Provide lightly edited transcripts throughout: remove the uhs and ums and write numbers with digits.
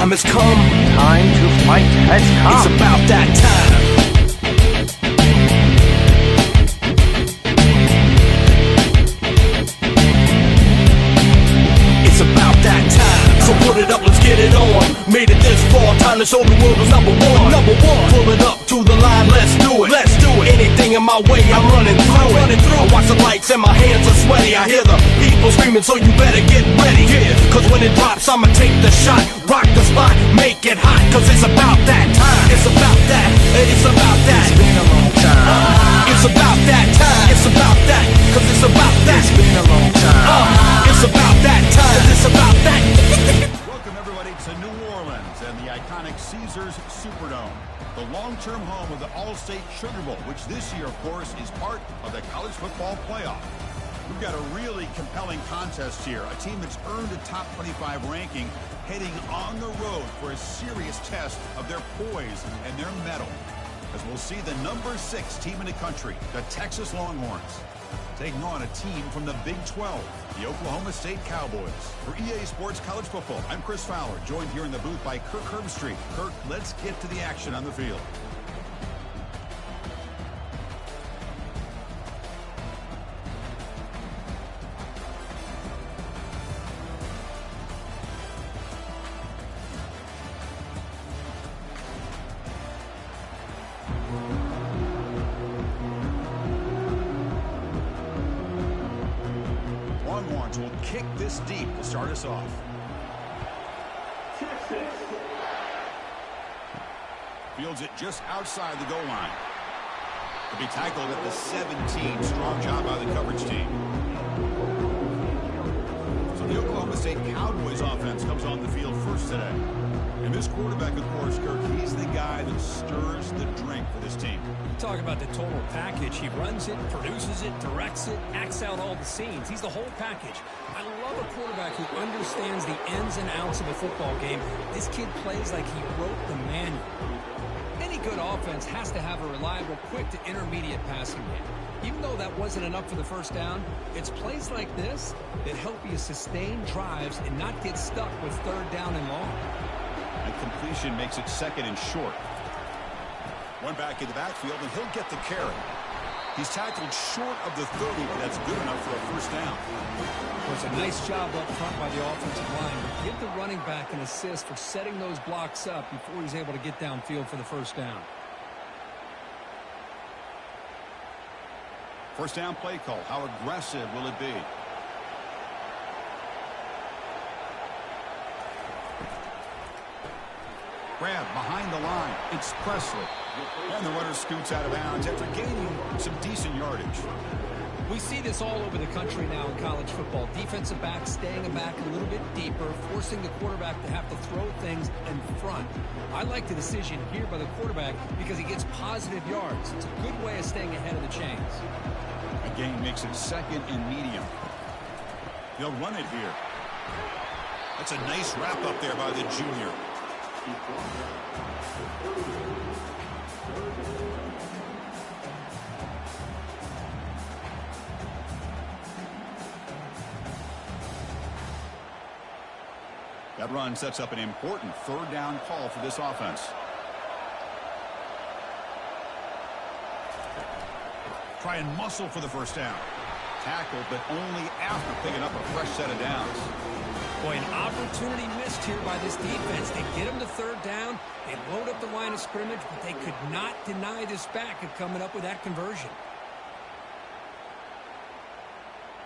time has come. Time to fight has come. It's about that time. It's about that time. So put it up, let's get it on. Made it this far, time to show the world who's number one. Number one. Pull it up to the line, let's do it. Let's do it. Anything in my way, I'm running through it. I watch the lights and my hands are sweaty. I hear the people screaming, so you better get ready. Yeah, cause when it drops, I'ma take the shot. Rock the spot, make it hot. Cause it's about that time. It's about that. It's about that. It's been a long time. It's about that time. It's about that. Cause it's about that. It's been a long time. It's about that time. It's about that. Welcome everybody to New Orleans and the iconic Caesars Superdome, the long-term home of the Allstate Sugar Bowl, which this year, of course, is part of the college football playoff. We've got a really compelling contest here. A team that's earned a top 25 ranking heading on the road for a serious test of their poise and their mettle. As we'll see the number 6 team in the country, the Texas Longhorns, taking on a team from the Big 12, the Oklahoma State Cowboys. For EA Sports College Football, I'm Chris Fowler, joined here in the booth by Kirk Herbstreit. Kirk, let's get to the action on the field. Longhorns will kick this deep to start us off. Fields it just outside the goal line. To be tackled at the 17. Strong job by the coverage team. So the Oklahoma State Cowboys offense comes on the field first today. And this quarterback, of course, Kirk, he's the guy that stirs the drink for this team. Talk about the total package. He runs it, produces it, directs it, acts out all the scenes. He's the whole package. I love a quarterback who understands the ins and outs of a football game. This kid plays like he wrote the manual. Any good offense has to have a reliable, quick to intermediate passing game. Even though that wasn't enough for the first down, it's plays like this that help you sustain drives and not get stuck with third down and long. And completion makes it second and short. One back in the backfield, and he'll get the carry. He's tackled short of the 30, but that's good enough for a first down. Well, it's a nice job up front by the offensive line. But give the running back an assist for setting those blocks up before he's able to get downfield for the first down. First down play call. How aggressive will it be? Grab behind the line. It's Presley. And the runner scoots out of bounds after gaining some decent yardage. We see this all over the country now in college football. Defensive backs staying back a little bit deeper, forcing the quarterback to have to throw things in front. I like the decision here by the quarterback because he gets positive yards. It's a good way of staying ahead of the chains. The gain makes it second and medium. They'll run it here. That's a nice wrap up there by the junior. That run sets up an important third down call for this offense. Try and muscle for the first down. Tackled, but only after picking up a fresh set of downs. Boy, an opportunity missed here by this defense. They get him to third down. They load up the line of scrimmage, but they could not deny this back of coming up with that conversion.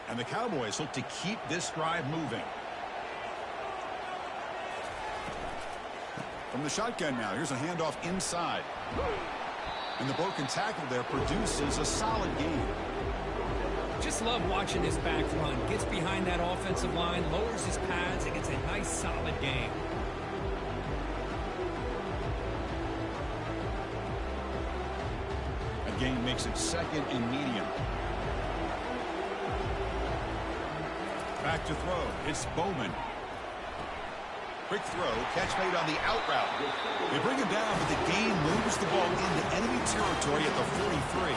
And the Cowboys look to keep this drive moving. From the shotgun now, here's a handoff inside. And the broken tackle there produces a solid gain. Just love watching this back run. Gets behind that offensive line, lowers his pads, and gets a nice solid gain. A gain makes it second and medium. Back to throw. It's Bowman. Quick throw, catch made on the out route. They bring him down, but the gain moves the ball into enemy territory at the 43.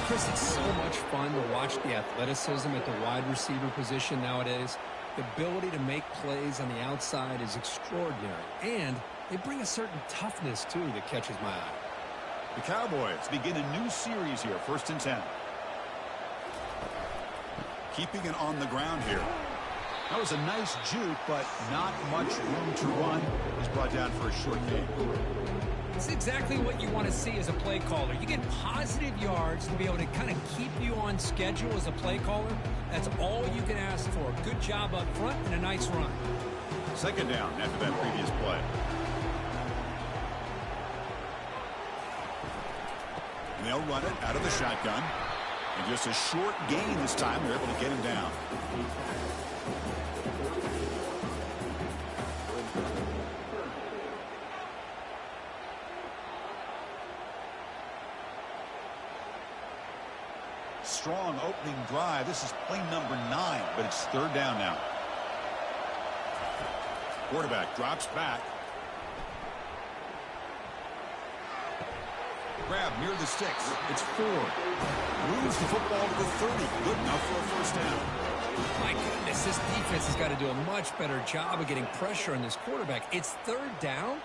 Chris, it's so much fun to watch the athleticism at the wide receiver position nowadays. The ability to make plays on the outside is extraordinary, and they bring a certain toughness, too, that catches my eye. The Cowboys begin a new series here, 1st and 10. Keeping it on the ground here. That was a nice juke, but not much room to run. He's brought down for a short gain. It's exactly what you want to see as a play caller. You get positive yards to be able to kind of keep you on schedule as a play caller. That's all you can ask for. Good job up front and a nice run. 2nd down after that previous play. And they'll run it out of the shotgun. And just a short gain this time. They're able to get him down. Strong opening drive. This is play number 9, but it's 3rd down now. Quarterback drops back. Grab near the sticks. It's 4. Moves the football to the 30. Good enough for a 1st down. My goodness, this defense has got to do a much better job of getting pressure on this quarterback. It's 3rd down,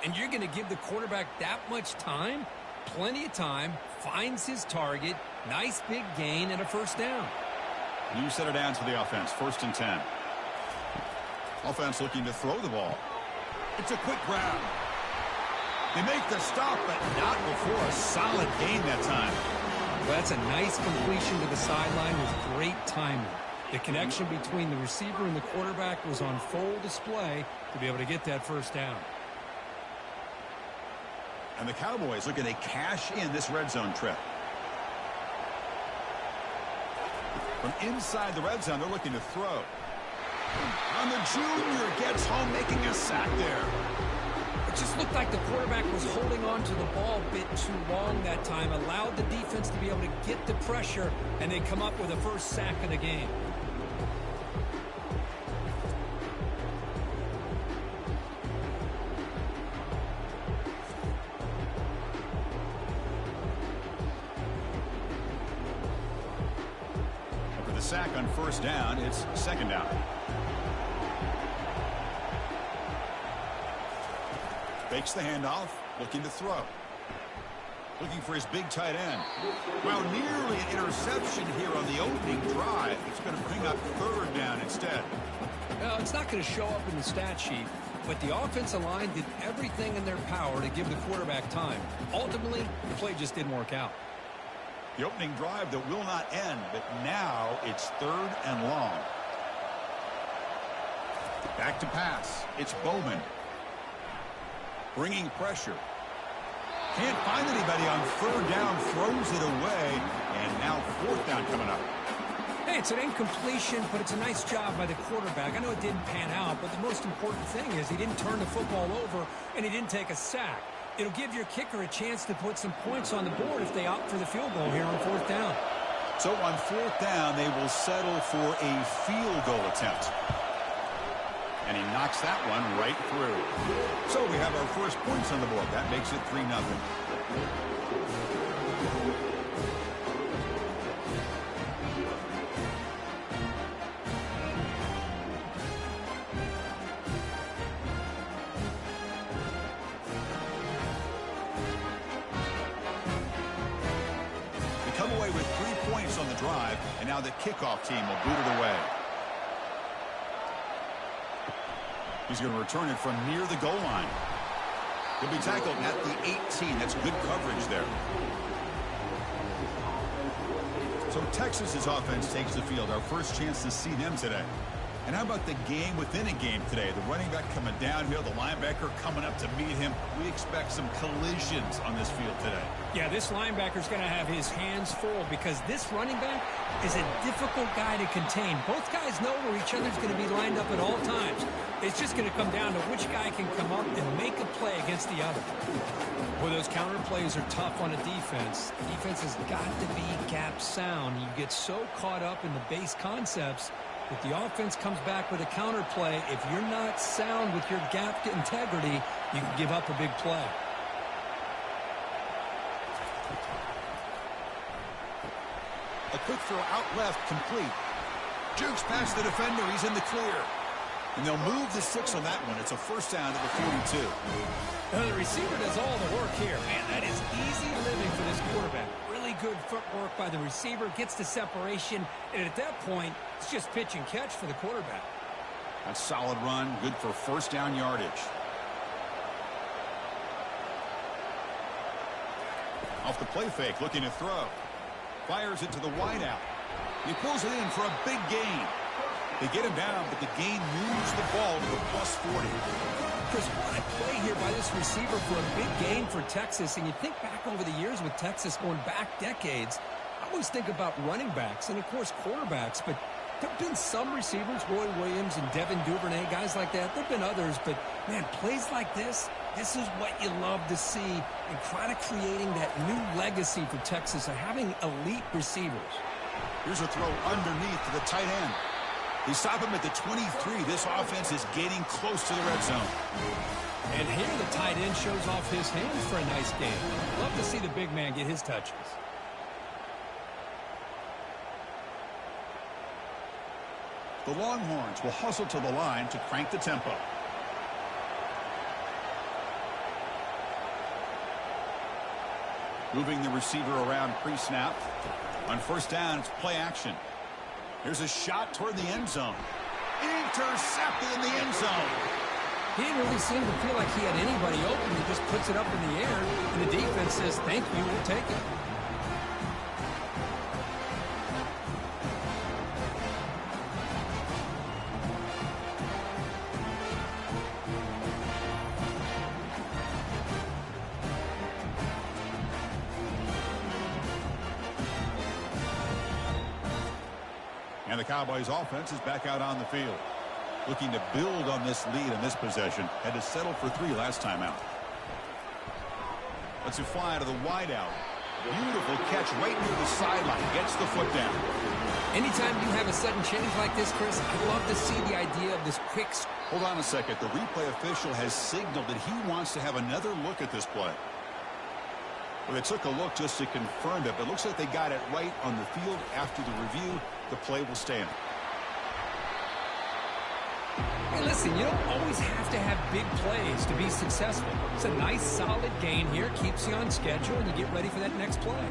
and you're going to give the quarterback that much time? Plenty of time. Finds his target. Nice big gain and a 1st down. New set of downs for the offense. 1st and 10. Offense looking to throw the ball. It's a quick grab. They make the stop, but not before a solid gain that time. Well, that's a nice completion to the sideline with great timing. The connection between the receiver and the quarterback was on full display to be able to get that 1st down. And the Cowboys looking to cash in this red zone trip. From inside the red zone, they're looking to throw. And the junior gets home, making a sack there. It just looked like the quarterback was holding on to the ball a bit too long that time, allowed the defense to be able to get the pressure, and they come up with a 1st sack of the game. After the sack on 1st down, it's 2nd down. Fakes the handoff, looking to throw. Looking for his big tight end. Well, nearly an interception here on the opening drive. It's going to bring up 3rd down instead. Well, it's not going to show up in the stat sheet, but the offensive line did everything in their power to give the quarterback time. Ultimately, the play just didn't work out. The opening drive that will not end, but now it's 3rd and long. Back to pass. It's Bowman. Bringing pressure. Can't find anybody on 3rd down, throws it away, and now 4th down coming up. Hey, it's an incompletion, but it's a nice job by the quarterback. I know it didn't pan out, but the most important thing is he didn't turn the football over, and he didn't take a sack. It'll give your kicker a chance to put some points on the board if they opt for the field goal here on 4th down. So on 4th down, they will settle for a field goal attempt. And he knocks that one right through. So we have our first points on the board. That makes it 3-0. We come away with 3 points on the drive, and now the kickoff team will boot it away. He's going to return it from near the goal line. He'll be tackled at the 18. That's good coverage there. So Texas's offense takes the field. Our first chance to see them today. And how about the game within a game today? The running back coming downhill, the linebacker coming up to meet him. We expect some collisions on this field today. Yeah, this linebacker's going to have his hands full because this running back is a difficult guy to contain. Both guys know where each other's going to be lined up at all times. It's just going to come down to which guy can come up and make a play against the other. Well, those counter plays are tough on a defense. The defense has got to be gap sound. You get so caught up in the base concepts. If the offense comes back with a counter play, if you're not sound with your gap integrity, you can give up a big play. A quick throw out left, complete. Jukes past the defender. He's in the clear. And they'll move the 6 on that one. It's a first down to the 42. The receiver does all the work here. Man, that is easy living for this quarterback. Really good footwork by the receiver. Gets the separation. And at that point, it's just pitch and catch for the quarterback. A solid run. Good for first down yardage. Off the play fake. Looking to throw. Fires it to the wideout. He pulls it in for a big gain. They get him down, but the gain moves the ball to the plus 40. Chris, what a play here by this receiver for a big gain for Texas. And you think back over the years with Texas going back decades, I always think about running backs and, of course, quarterbacks. But there have been some receivers, Roy Williams and Devin Duvernay, guys like that. There have been others, but, man, plays like this is what you love to see and kind of creating that new legacy for Texas of having elite receivers. Here's a throw underneath to the tight end. They stop him at the 23. This offense is getting close to the red zone. And here the tight end shows off his hands for a nice game. Love to see the big man get his touches. The Longhorns will hustle to the line to crank the tempo. Moving the receiver around pre-snap. On first down, it's play action. Here's a shot toward the end zone. Intercepted in the end zone. He didn't really seem to feel like he had anybody open. He just puts it up in the air, and the defense says, thank you, we'll take it. And the Cowboys offense is back out on the field. Looking to build on this lead in this possession. Had to settle for 3 last time out. Let's fly to the wideout. Beautiful catch right near the sideline. Gets the foot down. Anytime you have a sudden change like this, Chris, I'd love to see the idea of this quick... Hold on a second. The replay official has signaled that he wants to have another look at this play. Well, they took a look just to confirm it, but it looks like they got it right on the field. After the review, the play will stand. Hey, listen, you don't always have to have big plays to be successful. It's a nice, solid gain here. Keeps you on schedule, and you get ready for that next play.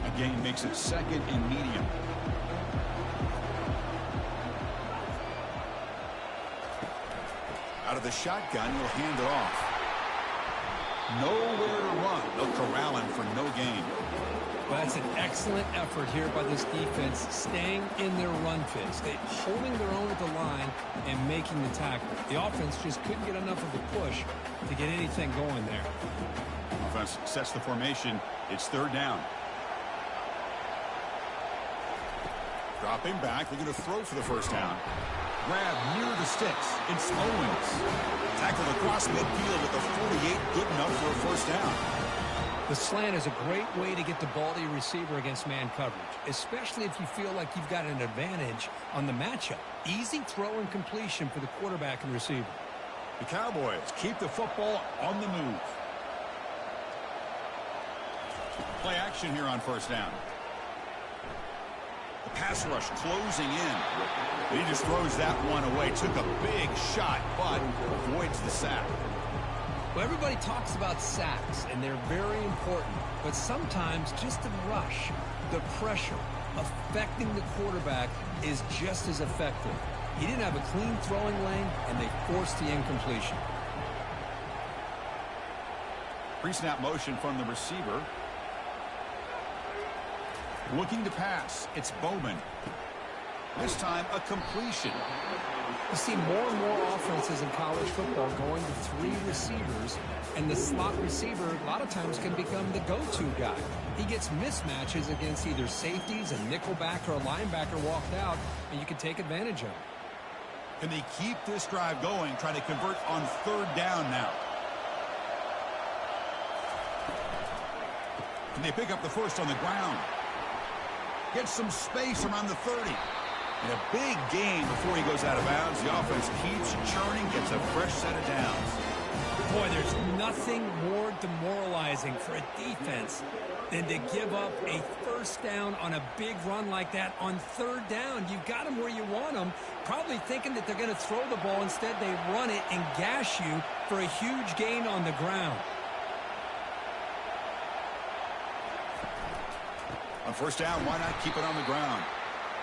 A gain makes it second and medium. Out of the shotgun, he'll hand it off. Nowhere to run. They'll corral him for no gain. Well, that's an excellent effort here by this defense, staying in their run fits. They holding their own at the line and making the tackle. The offense just couldn't get enough of a push to get anything going there. Offense sets the formation. It's third down. Dropping back. They're going to throw for the first down. Grab near the sticks. It's Owens. Tackled across midfield at the 48. Good enough for a first down. The slant is a great way to get the ball to your receiver against man coverage, especially if you feel like you've got an advantage on the matchup. Easy throw and completion for the quarterback and receiver. The Cowboys keep the football on the move. Play action here on first down. The pass rush closing in. But he just throws that one away. Took a big shot, but avoids the sack. Well, everybody talks about sacks, and they're very important. But sometimes just the rush, the pressure, affecting the quarterback is just as effective. He didn't have a clean throwing lane, and they forced the incompletion. Pre-snap motion from the receiver. Looking to pass. It's Bowman. This time, a completion. You see more and more offenses in college football going to 3 receivers, and the slot receiver a lot of times can become the go-to guy. He gets mismatches against either safeties, a nickelback, or a linebacker walked out, and you can take advantage of it. Can they keep this drive going, trying to convert on third down now? Can they pick up the first on the ground? Get some space around the 30. And a big gain before he goes out of bounds. The offense keeps churning, gets a fresh set of downs. Boy, there's nothing more demoralizing for a defense than to give up a first down on a big run like that on third down. You've got them where you want them, probably thinking that they're going to throw the ball. Instead, they run it and gash you for a huge gain on the ground. On first down, why not keep it on the ground?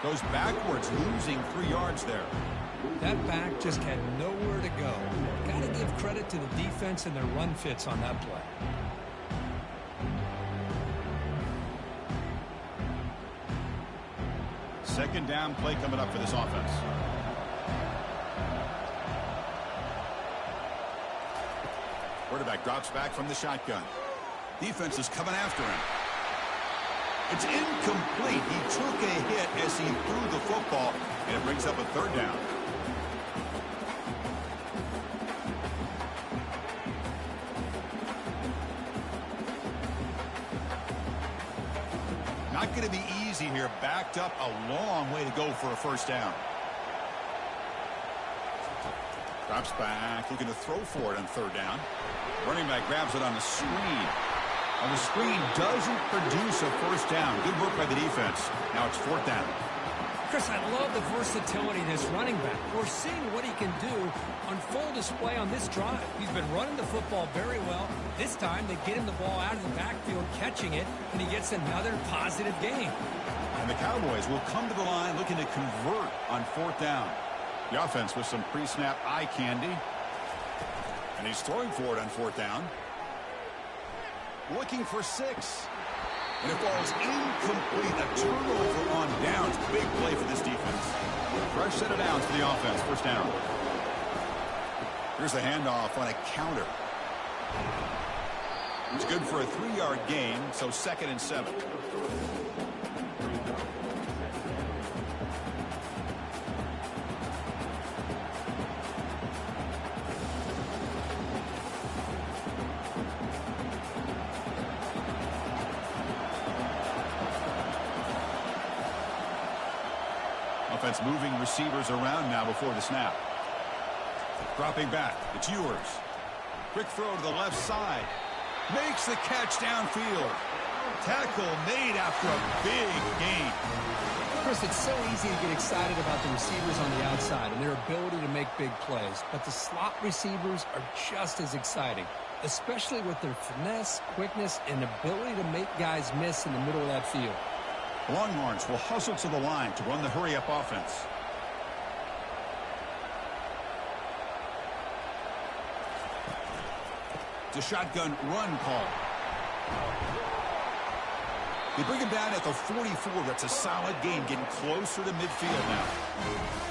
Goes backwards, losing 3 yards there. That back just had nowhere to go. Got to give credit to the defense and their run fits on that play. Second down play coming up for this offense. Quarterback drops back from the shotgun. Defense is coming after him. It's incomplete. He took a hit as he threw the football, and it brings up a third down. Not going to be easy here. Backed up a long way to go for a first down. Drops back, looking to throw for it on third down. Running back grabs it on the screen. And the screen doesn't produce a first down. Good work by the defense. Now it's fourth down. Chris, I love the versatility of this running back. We're seeing what he can do on full display on this drive. He's been running the football very well. This time, they get him the ball out of the backfield, catching it, and he gets another positive gain. And the Cowboys will come to the line looking to convert on fourth down. The offense with some pre-snap eye candy. And he's throwing for it on fourth down. Looking for 6. And it falls incomplete. A turnover on downs. Big play for this defense. Fresh set of downs for the offense. First down. Here's the handoff on a counter. It's good for a 3-yard gain, so 2nd and 7. Offense moving receivers around now before the snap. Dropping back. It's yours. Quick throw to the left side. Makes the catch downfield. Tackle made after a big gain. Chris, it's so easy to get excited about the receivers on the outside and their ability to make big plays. But the slot receivers are just as exciting, especially with their finesse, quickness, and ability to make guys miss in the middle of that field. Longhorns will hustle to the line to run the hurry-up offense. It's a shotgun run call. They bring him down at the 44. That's a solid gain, getting closer to midfield now.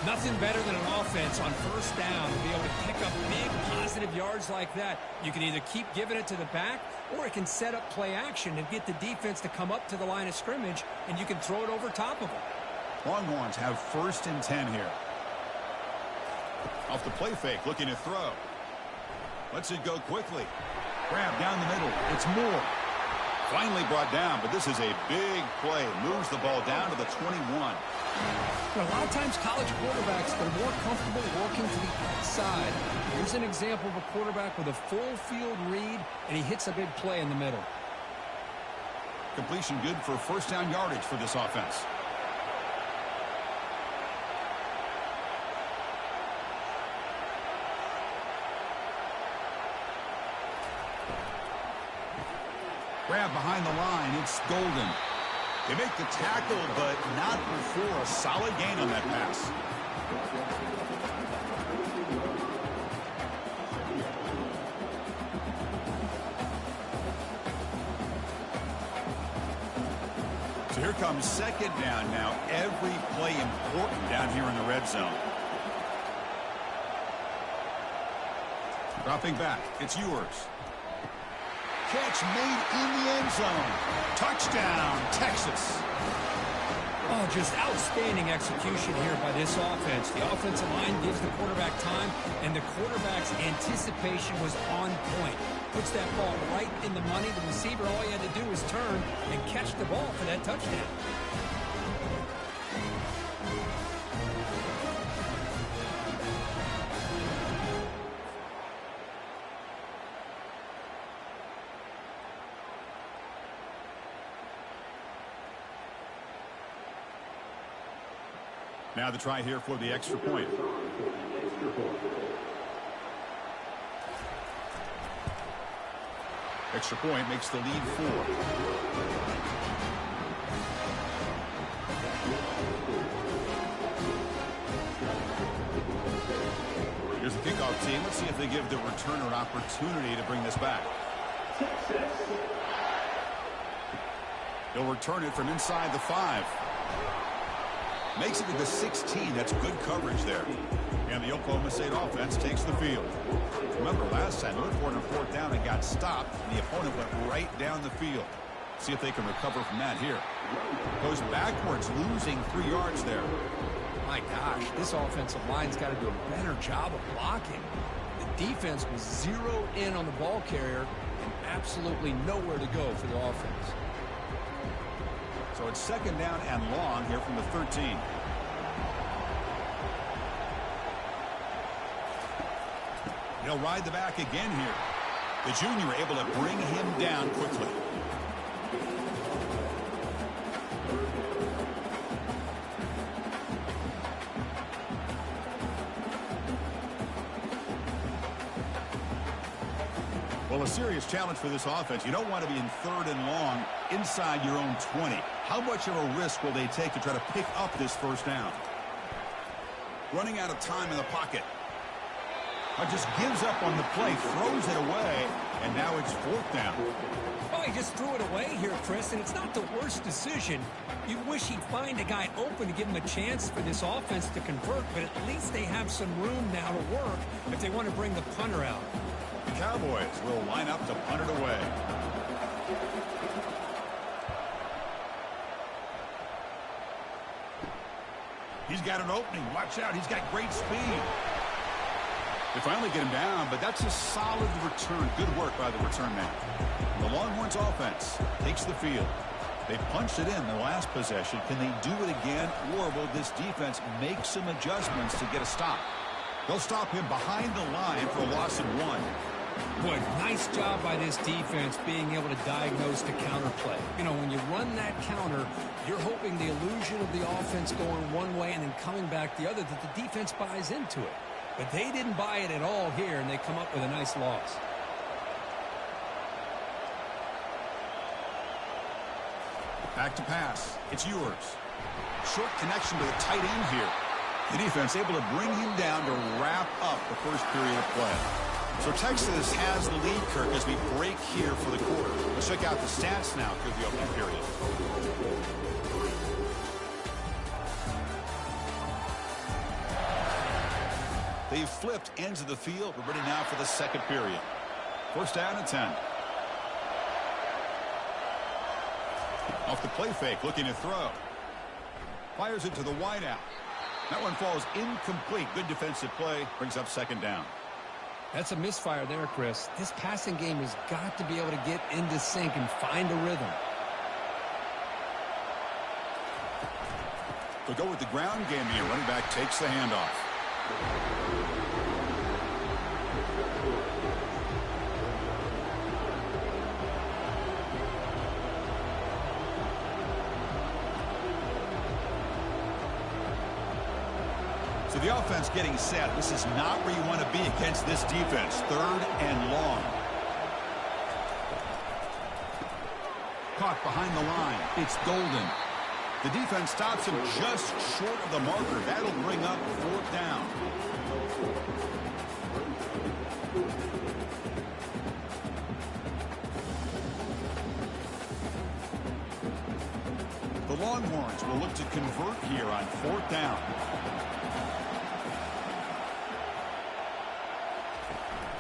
Nothing better than an offense on first down to be able to pick up big positive yards like that. You can either keep giving it to the back, or it can set up play action and get the defense to come up to the line of scrimmage, and you can throw it over top of them. Longhorns have 1st and 10 here. Off the play fake, looking to throw. Lets it go quickly. Grab down the middle. It's Moore. Finally brought down, but this is a big play. Moves the ball down to the 21. A lot of times college quarterbacks, they're more comfortable working to the outside. Here's an example of a quarterback with a full field read, and he hits a big play in the middle. Completion good for first down yardage for this offense. Grab behind the line. It's Golden. They make the tackle, but not before a solid gain on that pass. So here comes second down now. Every play important down here in the red zone. Dropping back. It's yours. Catch made in the end zone. Touchdown, Texas. Oh, just outstanding execution here by this offense. The offensive line gives the quarterback time, and the quarterback's anticipation was on point. Puts that ball right in the money. The receiver, all he had to do was turn and catch the ball for that touchdown. Now the try here for the extra point. Extra point makes the lead 4. Here's the kickoff team. Let's see if they give the returner an opportunity to bring this back. He'll return it from inside the 5. Makes it to the 16. That's good coverage there. And the Oklahoma State offense takes the field. Remember, last time, they went for it on 4th down and got stopped, and the opponent went right down the field. See if they can recover from that here. Goes backwards, losing 3 yards there. My gosh, this offensive line's got to do a better job of blocking. The defense was zeroed in on the ball carrier and absolutely nowhere to go for the offense. So it's 2nd down and long here from the 13. He'll ride the back again here. The junior able to bring him down quickly. Well, a serious challenge for this offense. You don't want to be in 3rd and long inside your own 20. How much of a risk will they take to try to pick up this 1st down? Running out of time in the pocket. Just gives up on the play, throws it away, and now it's 4th down. Oh, he just threw it away here, Chris, and it's not the worst decision. You wish he'd find a guy open to give him a chance for this offense to convert, but at least they have some room now to work if they want to bring the punter out. The Cowboys will line up to punt it away. He's got an opening. Watch out. He's got great speed. They finally get him down, but that's a solid return. Good work by the return man. The Longhorns offense takes the field. They punched it in the last possession. Can they do it again, or will this defense make some adjustments to get a stop? They'll stop him behind the line for a loss of 1. Boy, nice job by this defense being able to diagnose the counterplay. You know, when you run that counter, you're hoping the illusion of the offense going one way and then coming back the other, that the defense buys into it. But they didn't buy it at all here, and they come up with a nice loss. Back to pass. It's yours. Short connection to the tight end here. The defense able to bring him down to wrap up the first period of play. So Texas has the lead, Kirk, as we break here for the quarter. Let's check out the stats now through the opening period. They've flipped ends of the field. We're ready now for the 2nd period. 1st down and 10. Off the play fake, looking to throw. Fires it to the wideout. That one falls incomplete. Good defensive play. Brings up 2nd down. That's a misfire there, Chris. This passing game has got to be able to get into sync and find a rhythm. They'll go with the ground game here. Running back takes the handoff. So the offense getting set. This is not where you want to be against this defense. 3rd and long. Caught behind the line. It's Golden. The defense stops him just short of the marker. That'll bring up 4th down. The Longhorns will look to convert here on 4th down.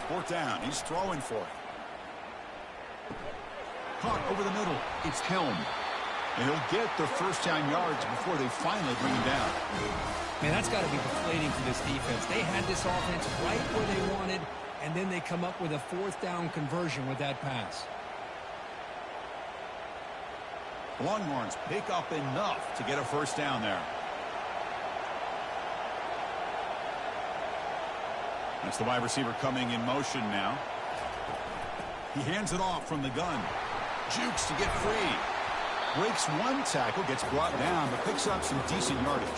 Fourth down. He's throwing for it. Caught over the middle. It's Helm. And he'll get the 1st down yards before they finally bring him down. Man, that's got to be deflating for this defense. They had this offense right where they wanted, and then they come up with a 4th down conversion with that pass. The Longhorns pick up enough to get a 1st down there. That's the wide receiver coming in motion now. He hands it off from the gun. Jukes to get free. Breaks one tackle, gets brought down, but picks up some decent yardage.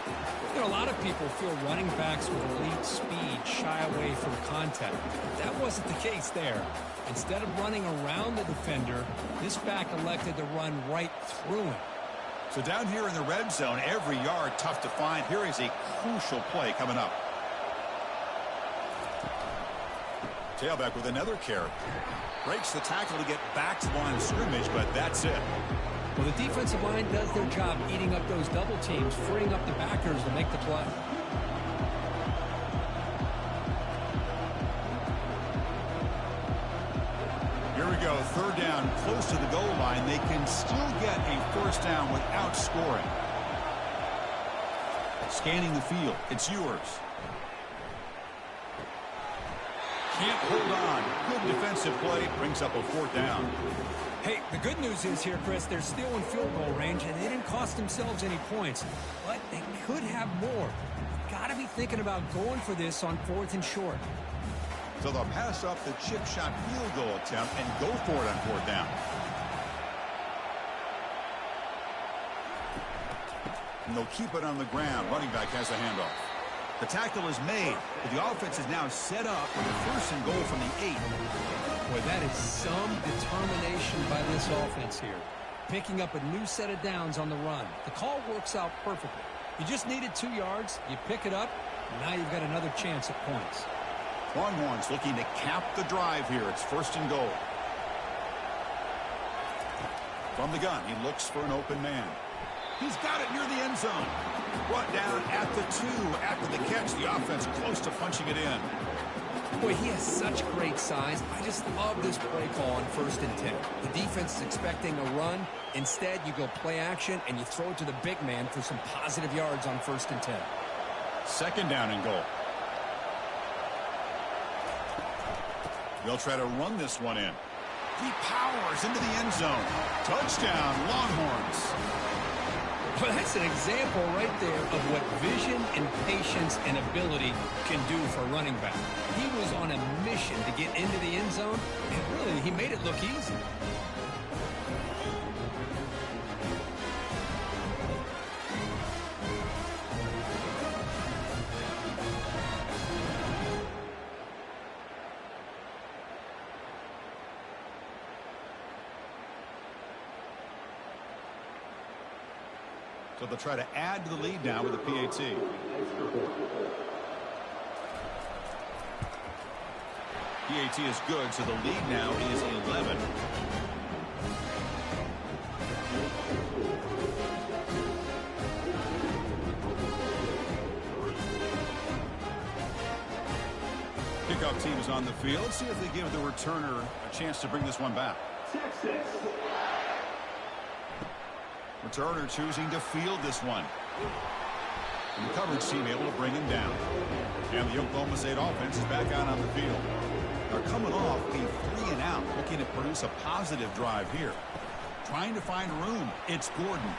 You know, a lot of people feel running backs with elite speed shy away from contact. That wasn't the case there. Instead of running around the defender, this back elected to run right through him. So down here in the red zone, every yard tough to find. Here is a crucial play coming up. Tailback with another carry. Breaks the tackle to get back to the line of scrimmage, but that's it. Well, the defensive line does their job eating up those double teams, freeing up the backers to make the play. Here we go, third down, close to the goal line. They can still get a first down without scoring. Scanning the field, it's yours. Can't hold on. Good defensive play, brings up a fourth down. Hey, the good news is here, Chris, they're still in field goal range, and they didn't cost themselves any points. But they could have more. Got to be thinking about going for this on 4th and short. So they'll pass up the chip shot field goal attempt and go for it on fourth down. And they'll keep it on the ground. Running back has a handoff. The tackle is made, but the offense is now set up with a first and goal from the 8. Boy, that is some determination by this offense here. Picking up a new set of downs on the run. The call works out perfectly. You just needed 2 yards, you pick it up, and now you've got another chance at points. Longhorns looking to cap the drive here. It's first and goal. From the gun, he looks for an open man. He's got it near the end zone. Brought down at the 2. After the catch, the offense close to punching it in. Boy, he has such great size. I just love this play call on 1st and 10. The defense is expecting a run. Instead, you go play action, and you throw it to the big man for some positive yards on 1st and 10. Second down and goal. They'll try to run this one in. He powers into the end zone. Touchdown, Longhorns. Well, that's an example right there of what vision and patience and ability can do for a running back. He was on a mission to get into the end zone, and really, he made it look easy. So they'll try to add to the lead now with a PAT. PAT is good, so the lead now is 11. Kickoff team is on the field. Let's see if they give the returner a chance to bring this one back. Texas. Returner choosing to field this one. And the coverage team able to bring him down. And the Oklahoma State offense is back out on the field. They're coming off a 3 and out, looking to produce a positive drive here. Trying to find room. It's Gordon.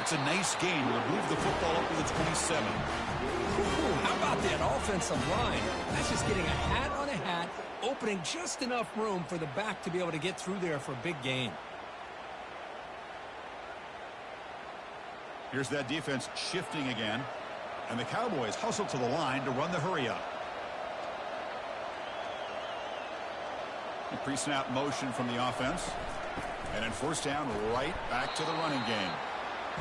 It's a nice gain. We'll move the football up to the 27. Ooh, how about that offensive line? That's just getting a hat on a hat, opening just enough room for the back to be able to get through there for a big gain. Here's that defense shifting again. And the Cowboys hustle to the line to run the hurry up. A pre-snap motion from the offense. And then first down, right back to the running game.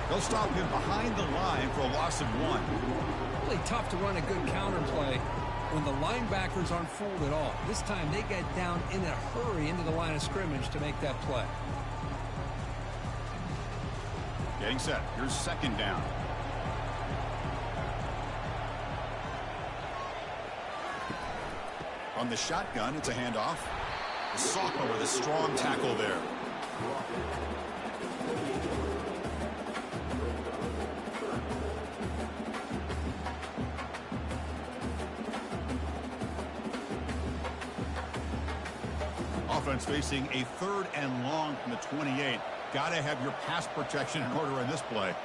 They'll stop him behind the line for a loss of 1. Really tough to run a good counter play when the linebackers aren't fooled at all. This time they get down in a hurry into the line of scrimmage to make that play. Getting set. Here's second down. On the shotgun, it's a handoff. Soccer with a strong tackle there. Offense facing a 3rd and long from the 28. Got to have your pass protection in order in this play.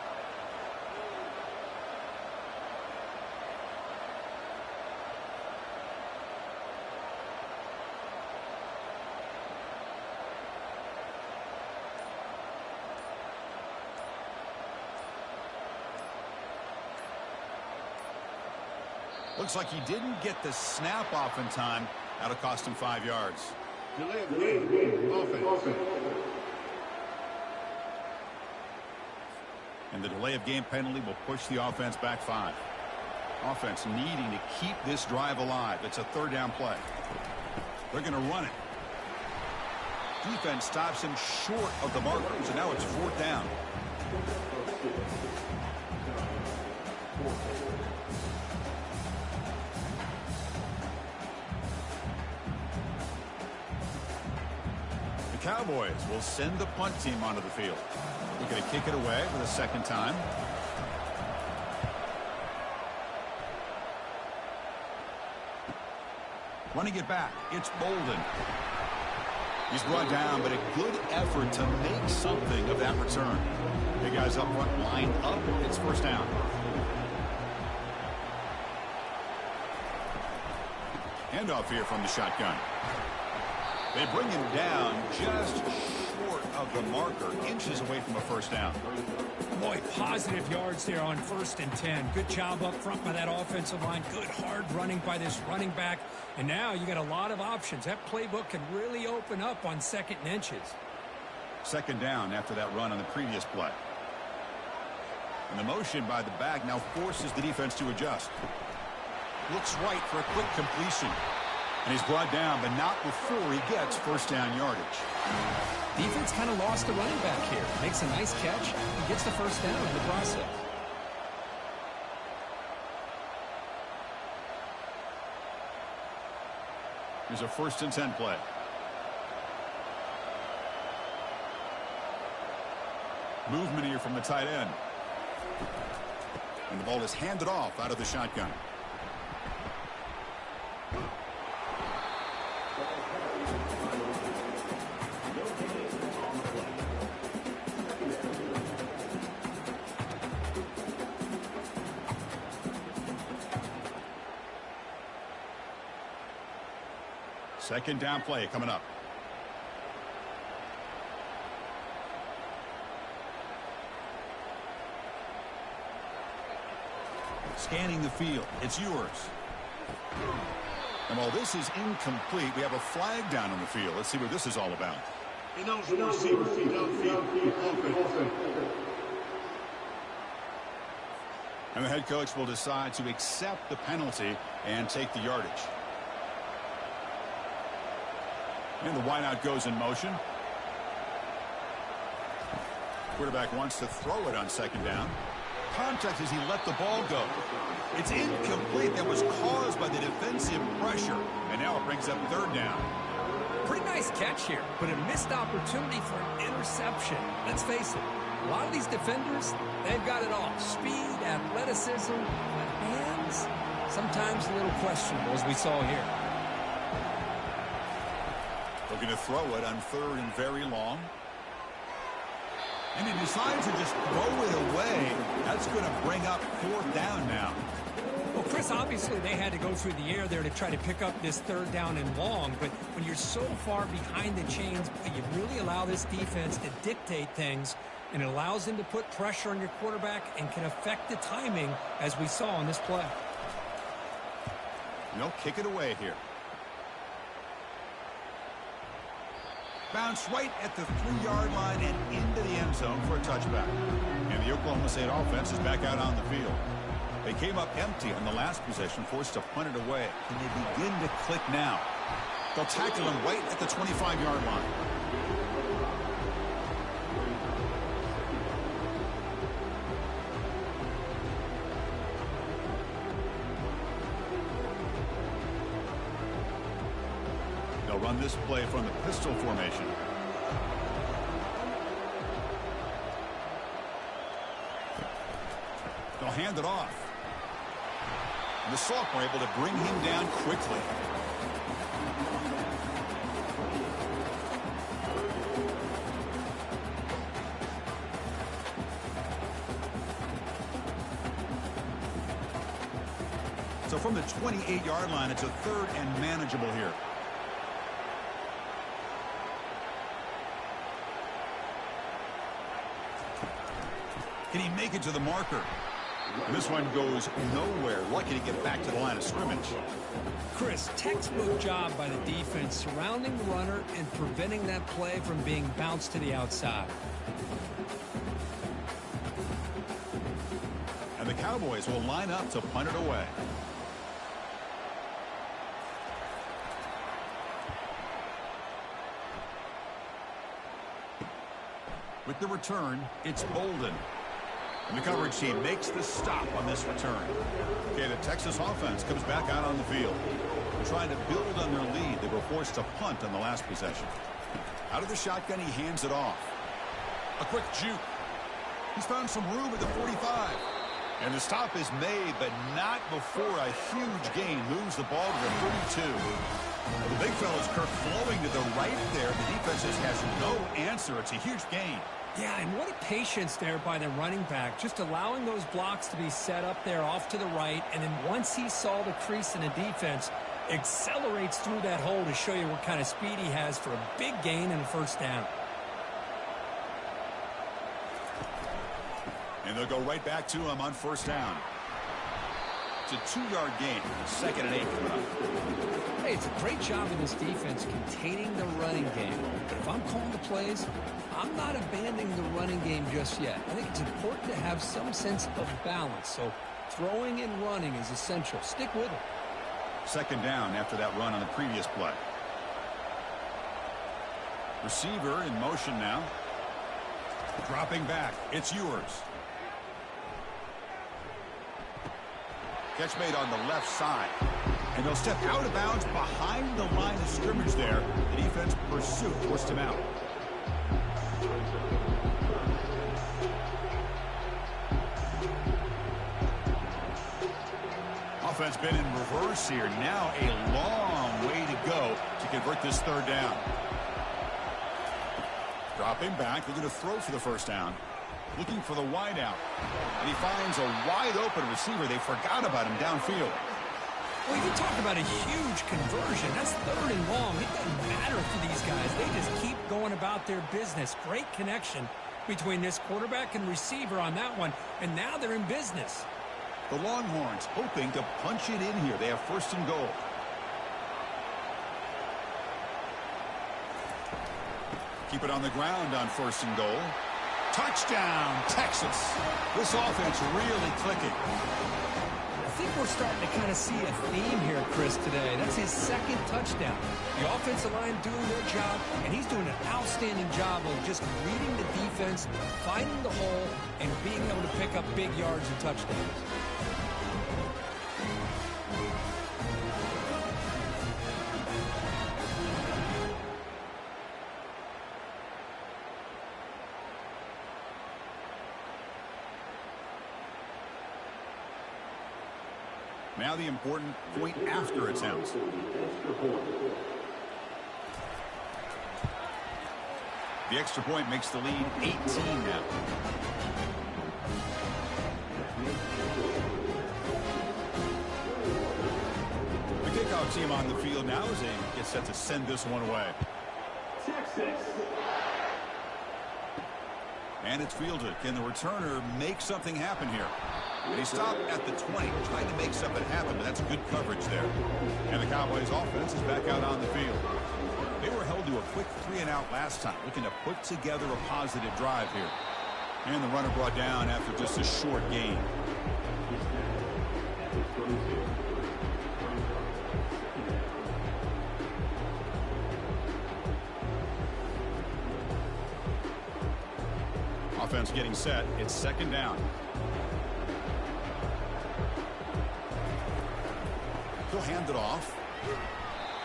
Looks like he didn't get the snap off in time. That'll cost him 5 yards. Delay of game. Offense. And the delay of game penalty will push the offense back 5. Offense needing to keep this drive alive. It's a 3rd down play. They're going to run it. Defense stops him short of the marker, so now it's 4th down. The Cowboys will send the punt team onto the field. They're going to kick it away for the 2nd time. Running it back, it's Bolden. He's brought down, but a good effort to make something of that return. The guys up front lined up. It's 1st down. Handoff here from the shotgun. They bring him down just short of the marker, inches away from a 1st down. Boy, positive yards there on 1st and 10. Good job up front by that offensive line. Good hard running by this running back. And now you got a lot of options. That playbook can really open up on 2nd and inches. 2nd down after that run on the previous play. And the motion by the back now forces the defense to adjust. Looks right for a quick completion. And he's brought down, but not before he gets 1st down yardage. Defense kind of lost the running back here. Makes a nice catch and gets the 1st down in the process. Here's a 1st and 10 play. Movement here from the tight end. And the ball is handed off out of the shotgun. Second down play coming up. Scanning the field. It's yours. And while this is incomplete, we have a flag down on the field. Let's see what this is all about. And the head coach will decide to accept the penalty and take the yardage. And the wideout goes in motion. Quarterback wants to throw it on 2nd down. Contact as he let the ball go. It's incomplete. That was caused by the defensive pressure. And now it brings up 3rd down. Pretty nice catch here, but a missed opportunity for an interception. Let's face it, a lot of these defenders, they've got it all. Speed, athleticism, but hands, sometimes a little questionable, as we saw here. Looking to throw it on 3rd and very long. And he decides to just throw it away. That's going to bring up 4th down now. Well, Chris, obviously they had to go through the air there to try to pick up this 3rd down and long, but when you're so far behind the chains, you really allow this defense to dictate things, and it allows them to put pressure on your quarterback and can affect the timing, as we saw on this play. They'll kick it away here. Bounce right at the 3-yard line and into the end zone for a touchback. And the Oklahoma State offense is back out on the field. They came up empty on the last possession, forced to punt it away. And they begin to click now. They'll tackle him right at the 25-yard line. They'll run this play from the pistol formation. They'll hand it off. And the sophomore able to bring him down quickly. So from the 28-yard line, it's a 3rd and manageable here. Can he make it to the marker? And this one goes nowhere. Lucky to get back to the line of scrimmage. Chris, textbook job by the defense surrounding the runner and preventing that play from being bounced to the outside. And the Cowboys will line up to punt it away. With the return, it's Bolden. And the coverage team makes the stop on this return. Okay, the Texas offense comes back out on the field. They're trying to build on their lead. They were forced to punt on the last possession. Out of the shotgun, he hands it off. A quick juke. He's found some room at the 45. And the stop is made, but not before a huge gain moves the ball to the 32. Well, the big fella's Kirk flowing to the right there. The defense just has no answer. It's a huge gain. Yeah, and what a patience there by the running back, just allowing those blocks to be set up there off to the right, and then once he saw the crease in the defense, accelerates through that hole to show you what kind of speed he has for a big gain and a first down. And they'll go right back to him on first down. It's a 2-yard gain. 2nd and 8 coming up. Hey, it's a great job in this defense containing the running game. But if I'm calling the plays, I'm not abandoning the running game just yet. I think it's important to have some sense of balance. So throwing and running is essential. Stick with it. 2nd down after that run on the previous play. Receiver in motion now. Dropping back. It's yours. Catch made on the left side. And they'll step out of bounds behind the line of scrimmage there. The defense pursuit forced him out. Offense been in reverse here. Now a long way to go to convert this 3rd down. Dropping back. They're going to throw for the first down. Looking for the wide out. And he finds a wide open receiver. They forgot about him downfield. Well, you talk about a huge conversion. That's 3rd and long. It doesn't matter for these guys. They just keep going about their business. Great connection between this quarterback and receiver on that one. And now they're in business. The Longhorns hoping to punch it in here. They have 1st and goal. Keep it on the ground on 1st and goal. Touchdown, Texas. This offense really clicking. I think we're starting to kind of see a theme here, Chris, today. That's his 2nd touchdown. The offensive line doing their job, and he's doing an outstanding job of just reading the defense, finding the hole, and being able to pick up big yards and touchdowns. Now the important point after attempt. The extra point makes the lead 18 now. The kickoff team on the field now as they get set to send this one away. Texas. And it's fielded. Can the returner make something happen here? They stop at the 20, trying to make something happen, but that's good coverage there. And the Cowboys offense is back out on the field. They were held to a quick 3-and-out last time, looking to put together a positive drive here. And the runner brought down after just a short gain. Offense getting set. It's 2nd down. He'll hand it off.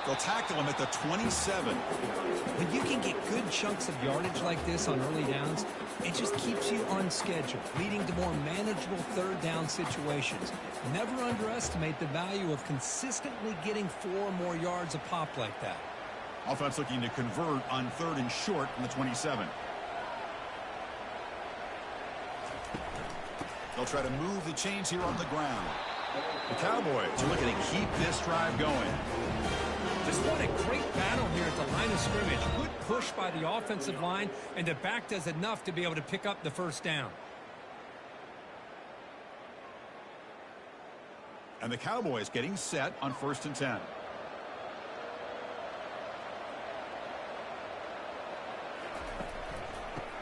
They'll tackle him at the 27. When you can get good chunks of yardage like this on early downs, it just keeps you on schedule, leading to more manageable 3rd down situations. Never underestimate the value of consistently getting 4 or more yards a pop like that. Offense looking to convert on 3rd and short from the 27. They'll try to move the chains here on the ground. The Cowboys are looking to keep this drive going. Just what a great battle here at the line of scrimmage. Good push by the offensive line, and the back does enough to be able to pick up the first down. And the Cowboys getting set on 1st and 10.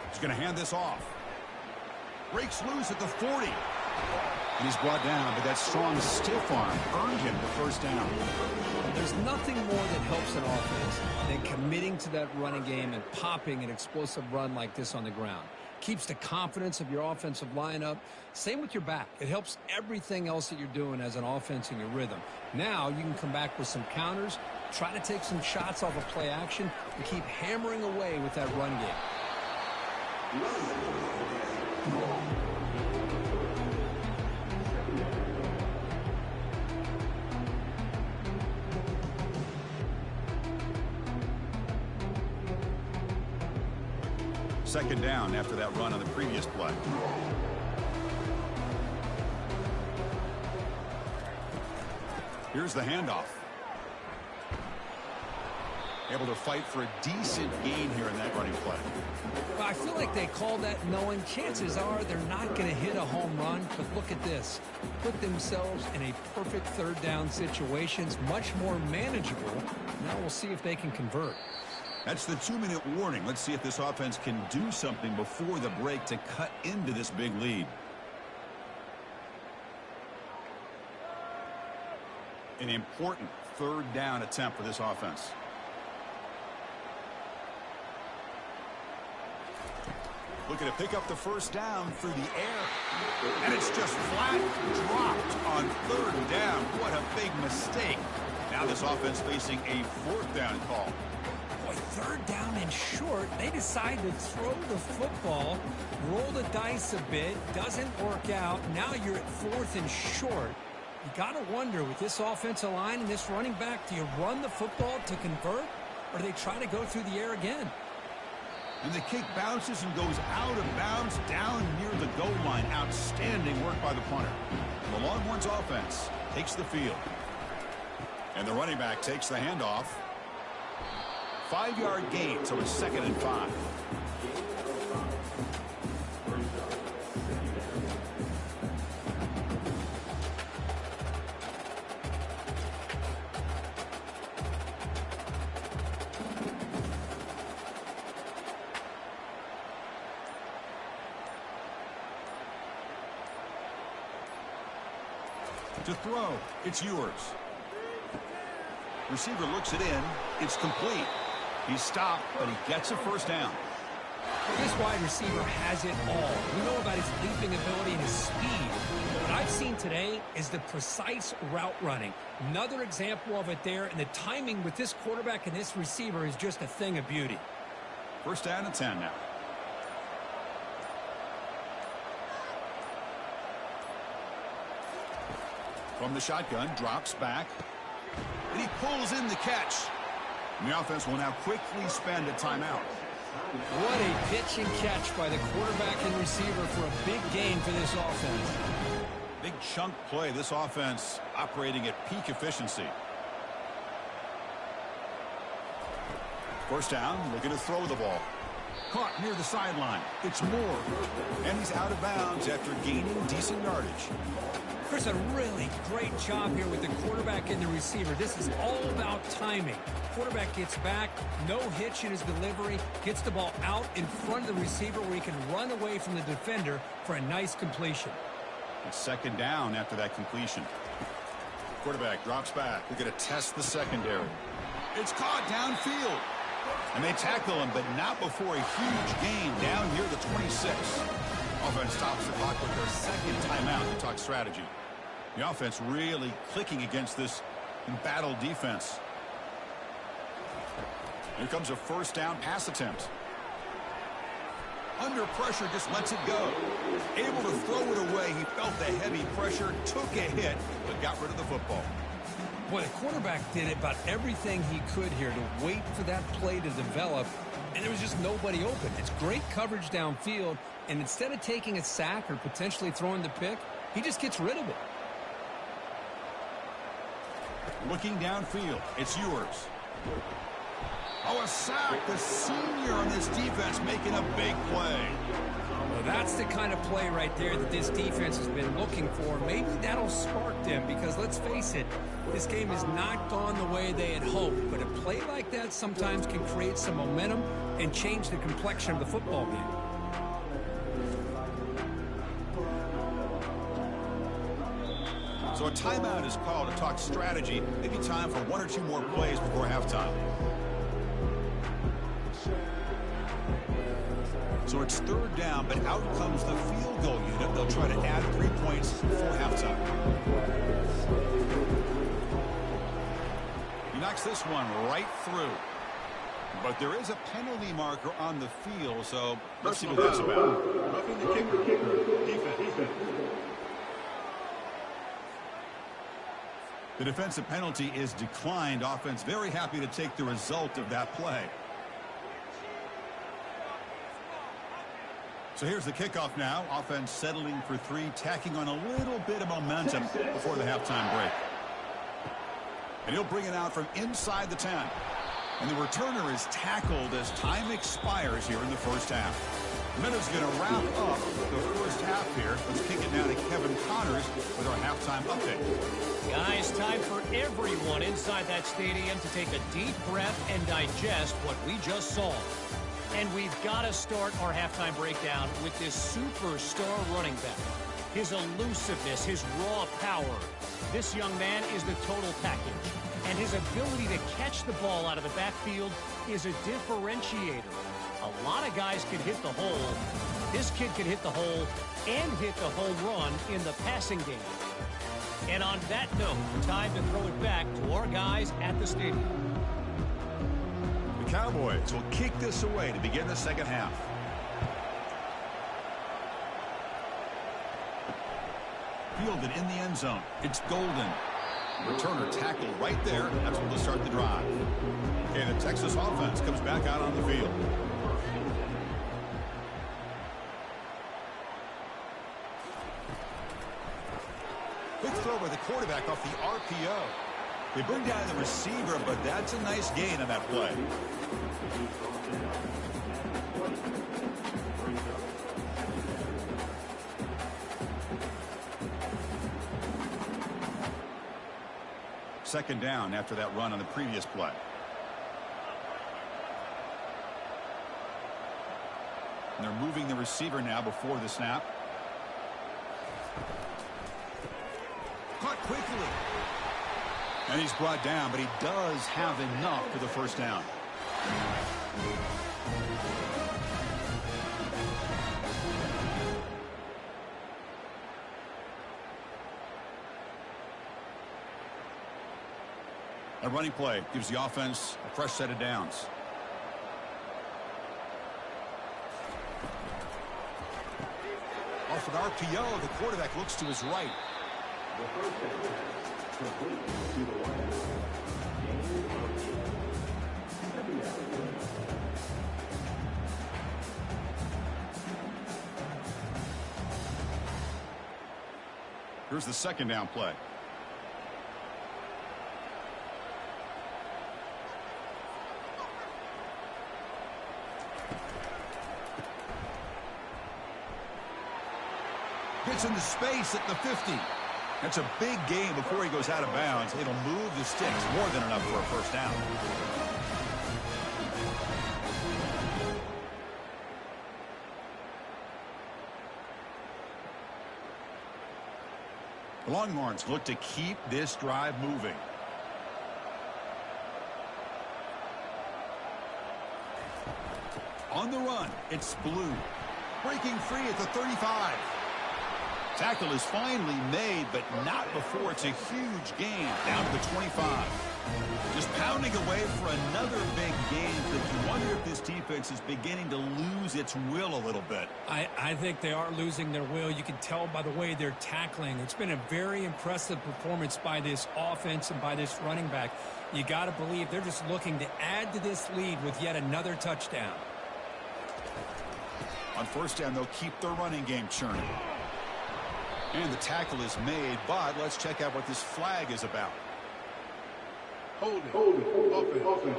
He's going to hand this off. Breaks loose at the 40. And he's brought down, but that strong stiff arm earned him the first down. There's nothing more that helps an offense than committing to that running game and popping an explosive run like this on the ground. Keeps the confidence of your offensive lineup. Same with your back. It helps everything else that you're doing as an offense in your rhythm. Now you can come back with some counters, try to take some shots off of play action, and keep hammering away with that run game. Second down after that run on the previous play. Here's the handoff. Able to fight for a decent gain here in that running play. Well, I feel like they call that knowing chances are they're not going to hit a home run, but look at this. Put themselves in a perfect third down situation. It's much more manageable. Now we'll see if they can convert. That's the 2-minute warning. Let's see if this offense can do something before the break to cut into this big lead. An important third down attempt for this offense. Looking to pick up the first down through the air. And it's just flat dropped on 3rd down. What a big mistake. Now this offense facing a 4th down call. Boy, 3rd down and short. They decide to throw the football, roll the dice a bit, doesn't work out. Now you're at 4th and short. You got to wonder, with this offensive line and this running back, do you run the football to convert, or do they try to go through the air again? And the kick bounces and goes out of bounds down near the goal line. Outstanding work by the punter. The Longhorns offense takes the field. And the running back takes the handoff. 5-yard gain, so it's 2nd and 5. To throw, it's yours. Receiver looks it in. It's complete. He's stopped, but he gets a first down. Well, this wide receiver has it all. We know about his leaping ability and his speed. What I've seen today is the precise route running. Another example of it there, and the timing with this quarterback and this receiver is just a thing of beauty. First down and 10 now. From the shotgun, drops back, and he pulls in the catch. And the offense will now quickly spend a timeout. What a pitch and catch by the quarterback and receiver for a big gain for this offense. Big chunk play. This offense operating at peak efficiency. First down, looking to throw the ball. Caught near the sideline. It's Moore. And he's out of bounds after gaining decent yardage. Chris, a really great job here with the quarterback and the receiver. This is all about timing. Quarterback gets back, no hitch in his delivery, gets the ball out in front of the receiver where he can run away from the defender for a nice completion. It's 2nd down after that completion. Quarterback drops back. We're going to test the secondary. It's caught downfield. And they tackle him, but not before a huge gain down near the 26. Offense stops the clock with their 2nd timeout to talk strategy. The offense really clicking against this embattled defense. Here comes a first down pass attempt. Under pressure, just lets it go. Able to throw it away. He felt the heavy pressure, took a hit, but got rid of the football. Boy, the quarterback did about everything he could here to wait for that play to develop, and there was just nobody open. It's great coverage downfield, and instead of taking a sack or potentially throwing the pick, he just gets rid of it. Looking downfield, it's yours. Oh, a sack. The senior on this defense making a big play. Well, that's the kind of play right there that this defense has been looking for. Maybe that'll spark them because, let's face it, this game has not gone the way they had hoped. But a play like that sometimes can create some momentum and change the complexion of the football game. So a timeout is called to talk strategy. Maybe time for one or two more plays before halftime. So it's third down, but out comes the field goal unit. They'll try to add 3 points before halftime. He knocks this one right through. But there is a penalty marker on the field, so let's see what that's about. Roughing the kicker. Defense. The defensive penalty is declined. Offense very happy to take the result of that play. So here's the kickoff now. Offense settling for 3, tacking on a little bit of momentum before the halftime break. And he'll bring it out from inside the 10. And the returner is tackled as time expires here in the first half. Minutes going to wrap up the first half here. Let's kick it now to Kevin Connors with our halftime update. Guys, time for everyone inside that stadium to take a deep breath and digest what we just saw. And we've got to start our halftime breakdown with this superstar running back. His elusiveness, his raw power. This young man is the total package. And his ability to catch the ball out of the backfield is a differentiator. A lot of guys can hit the hole. This kid can hit the hole and hit the home run in the passing game. And on that note, time to throw it back to our guys at the stadium. The Cowboys will kick this away to begin the second half. Fielded in the end zone. It's Golden. Returner tackled right there. That's when they'll start the drive. Okay, the Texas offense comes back out on the field. Quick throw by the quarterback off the RPO. They bring down the receiver, but that's a nice gain on that play. Second down after that run on the previous play. And they're moving the receiver now before the snap. Caught quickly. And he's brought down, but he does have enough for the first down. A running play gives the offense a fresh set of downs. Off an RPO, the quarterback looks to his right. Here's the second down play. Gets into space at the 50. That's a big gain before he goes out of bounds. It'll move the sticks more than enough for a first down. The Longhorns look to keep this drive moving. On the run, it's Blue. Breaking free at the 35. Tackle is finally made, but not before it's a huge gain down to the 25. Just pounding away for another big gain, but you wonder if this defense is beginning to lose its will a little bit. I think they are losing their will. You can tell by the way they're tackling. It's been a very impressive performance by this offense and by this running back. You got to believe they're just looking to add to this lead with yet another touchdown. On first down, they'll keep their running game churning. And the tackle is made, but let's check out what this flag is about. Hold it. Offense.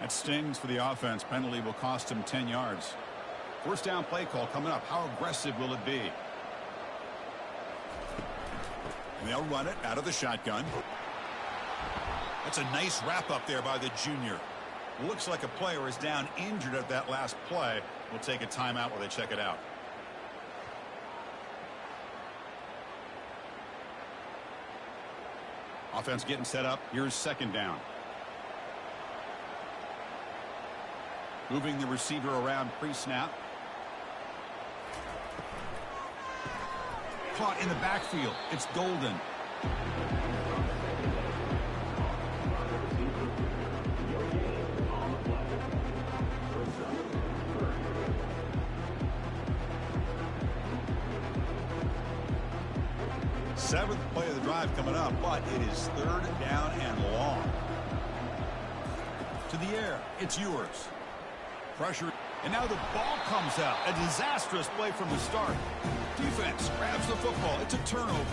That stings for the offense. Penalty will cost him 10 yards. First down play call coming up. How aggressive will it be? And they'll run it out of the shotgun. That's a nice wrap up there by the junior. Looks like a player is down injured at that last play. We'll take a timeout while they check it out. Offense getting set up. Here's second down. Moving the receiver around pre-snap. Caught in the backfield. It's Golden. Seventh play of the drive coming up, but it is third down and long. To the air. It's yours. Pressure. And now the ball comes out. A disastrous play from the start. Defense grabs the football. It's a turnover.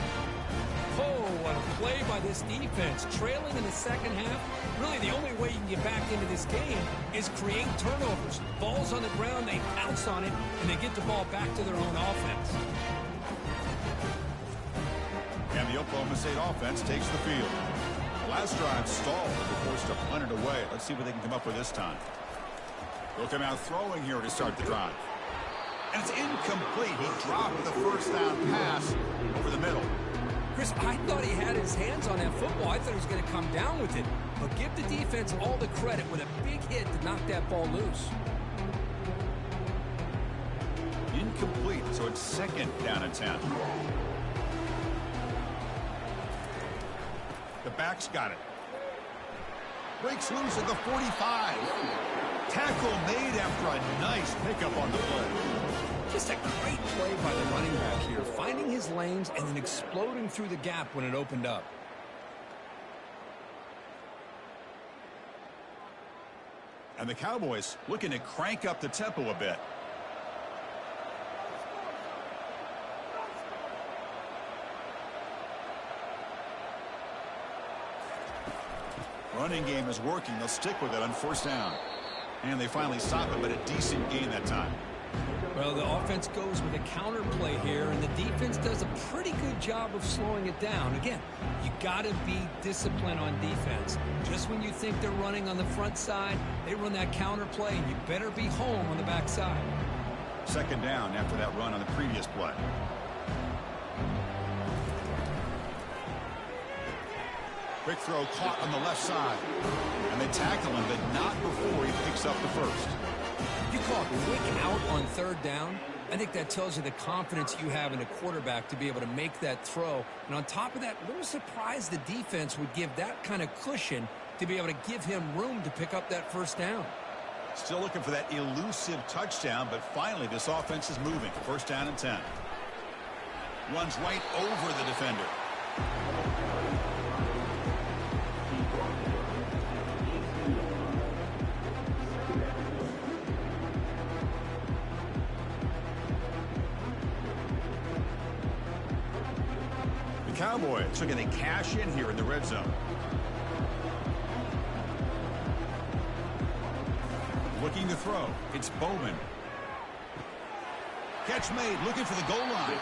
Oh, what a play by this defense. Trailing in the second half. Really, the only way you can get back into this game is create turnovers. Ball's on the ground, they pounce on it, and they get the ball back to their own offense. And the Oklahoma State offense takes the field. Last drive stalled. They were forced to punt it away. Let's see what they can come up with this time. They'll come out throwing here to start the drive. And it's incomplete. He dropped the first down pass over the middle. Chris, I thought he had his hands on that football. I thought he was going to come down with it. But give the defense all the credit with a big hit to knock that ball loose. Incomplete, so it's second down and 10. The back's got it. Breaks loose at the 45. Tackle made after a nice pickup on the play. Just a great play by the running back here, finding his lanes and then exploding through the gap when it opened up. And the Cowboys looking to crank up the tempo a bit. Running game is working. They'll stick with it on first down. And they finally stop it, but a decent gain that time. Well, the offense goes with a counter play here, and the defense does a pretty good job of slowing it down. Again, you got to be disciplined on defense. Just when you think they're running on the front side, they run that counter play, and you better be home on the back side. Second down after that run on the previous play. Quick throw caught on the left side. And they tackle him, but not before he picks up the first. If you call a quick out on third down, I think that tells you the confidence you have in a quarterback to be able to make that throw. And on top of that, a little surprised the defense would give that kind of cushion to be able to give him room to pick up that first down. Still looking for that elusive touchdown, but finally this offense is moving. First down and 10. Runs right over the defender. Cowboys looking to cash in here in the red zone. Looking to throw. It's Bowman. Catch made, looking for the goal line.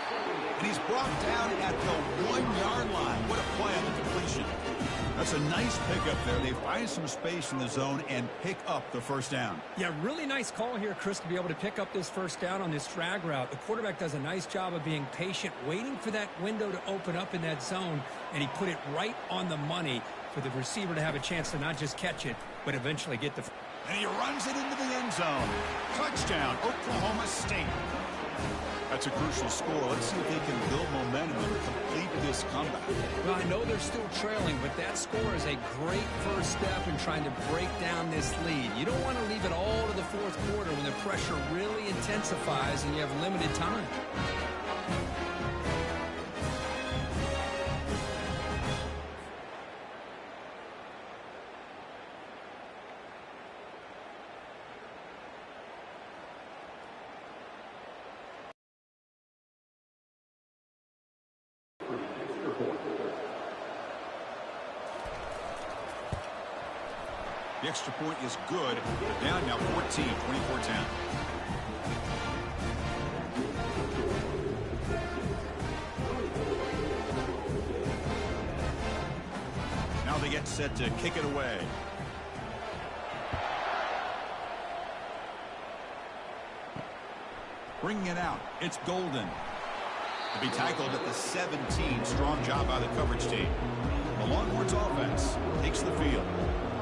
And he's brought down at the 1-yard line. What a play on the completion. That's a nice pickup there. They find some space in the zone and pick up the first down. Yeah, really nice call here, Chris, to be able to pick up this first down on this drag route. The quarterback does a nice job of being patient, waiting for that window to open up in that zone, and he put it right on the money for the receiver to have a chance to not just catch it, but eventually get the... And he runs it into the end zone. Touchdown, Oklahoma State. That's a crucial score. Let's see if they can build momentum and complete this comeback. Well, I know they're still trailing, but that score is a great first step in trying to break down this lead. You don't want to leave it all to the fourth quarter when the pressure really intensifies and you have limited time. The extra point is good. They're down now 14, 24-10. Now they get set to kick it away. Bringing it out. It's Golden. To be tackled at the 17. Strong job by the coverage team. The Longhorns offense takes the field.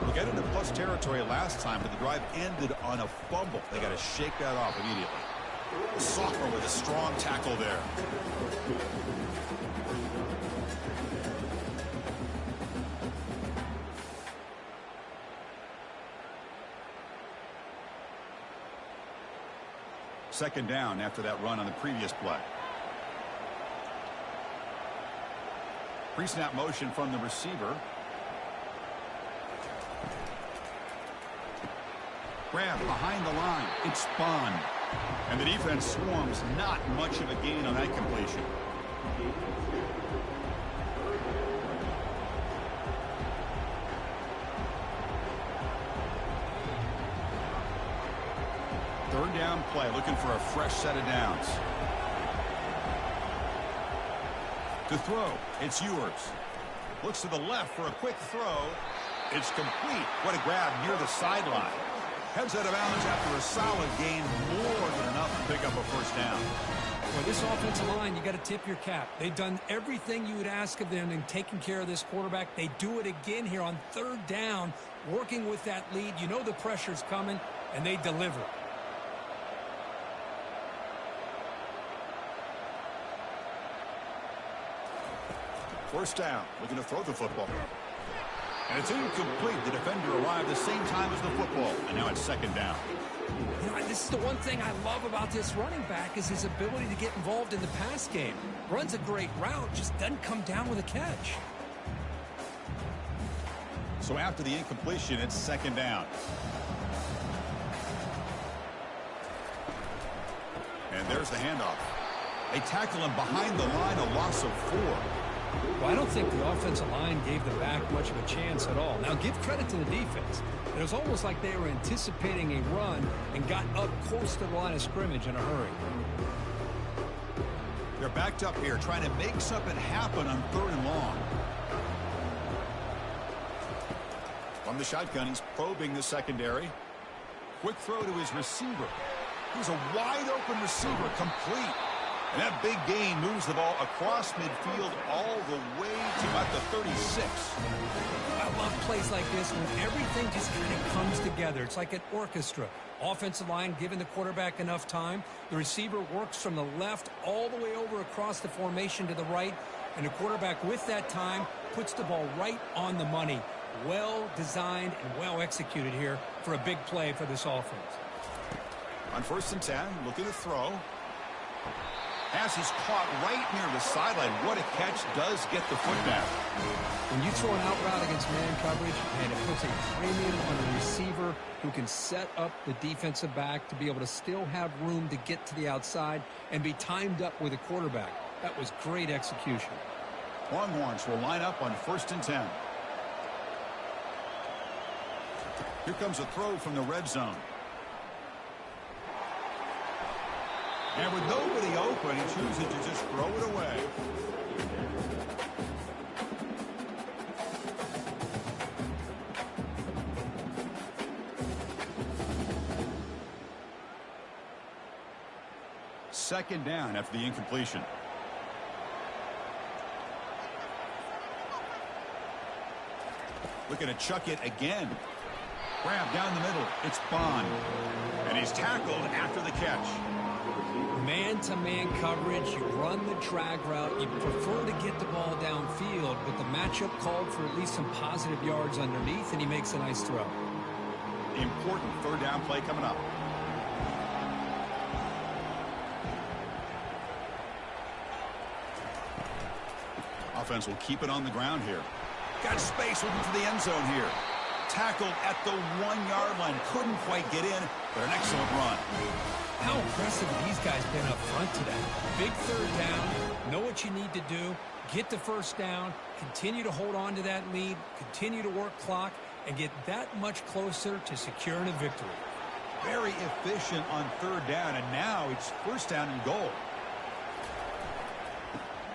We'll get into plus territory last time, but the drive ended on a fumble. They got to shake that off immediately. The sophomore with a strong tackle there. Second down after that run on the previous play. Pre-snap motion from the receiver. Grab behind the line. It's spun. And the defense swarms. Not much of a gain on that completion. Third down play, looking for a fresh set of downs. To throw, it's yours. Looks to the left for a quick throw. It's complete. What a grab near the sideline. Heads out of bounds after a solid gain, more than enough to pick up a first down. Well, this offensive line, you got to tip your cap. They've done everything you would ask of them in taking care of this quarterback. They do it again here on third down, working with that lead. You know the pressure's coming, and they deliver. First down, looking to throw the football. And it's incomplete. The defender arrived the same time as the football, and now it's second down. You know, this is the one thing I love about this running back is his ability to get involved in the pass game. Runs a great route, just doesn't come down with a catch. So after the incompletion, it's second down. And there's the handoff. They tackle him behind the line, a loss of 4. Well, I don't think the offensive line gave the back much of a chance at all. Now, give credit to the defense. It was almost like they were anticipating a run and got up close to the line of scrimmage in a hurry. They're backed up here, trying to make something happen on third and long. From the shotgun, he's probing the secondary. Quick throw to his receiver. He's a wide-open receiver, complete. And that big gain moves the ball across midfield all the way to about the 36. I love plays like this when everything just kind of comes together. It's like an orchestra. Offensive line giving the quarterback enough time. The receiver works from the left all the way over across the formation to the right. And the quarterback with that time puts the ball right on the money. Well designed and well executed here for a big play for this offense. On 1st and 10, looking to throw. Pass is caught right near the sideline. What a catch. Does get the foot down. When you throw an out route against man coverage, and it puts a premium on a receiver who can set up the defensive back to be able to still have room to get to the outside and be timed up with a quarterback. That was great execution. Longhorns will line up on 1st and 10. Here comes a throw from the red zone. And with nobody open, he chooses to just throw it away. Second down after the incompletion. Looking to chuck it again. Grab down the middle. It's Bond. And he's tackled after the catch. Man-to-man coverage, you run the drag route, you prefer to get the ball downfield, but the matchup called for at least some positive yards underneath, and he makes a nice throw. Important third down play coming up. Offense will keep it on the ground here. Got space looking for the end zone here. Tackled at the 1-yard line. Couldn't quite get in, but an excellent run. How impressive have these guys been up front today? Big third down, know what you need to do, get the first down, continue to hold on to that lead, continue to work clock, and get that much closer to securing a victory. Very efficient on third down, and now it's first down and goal.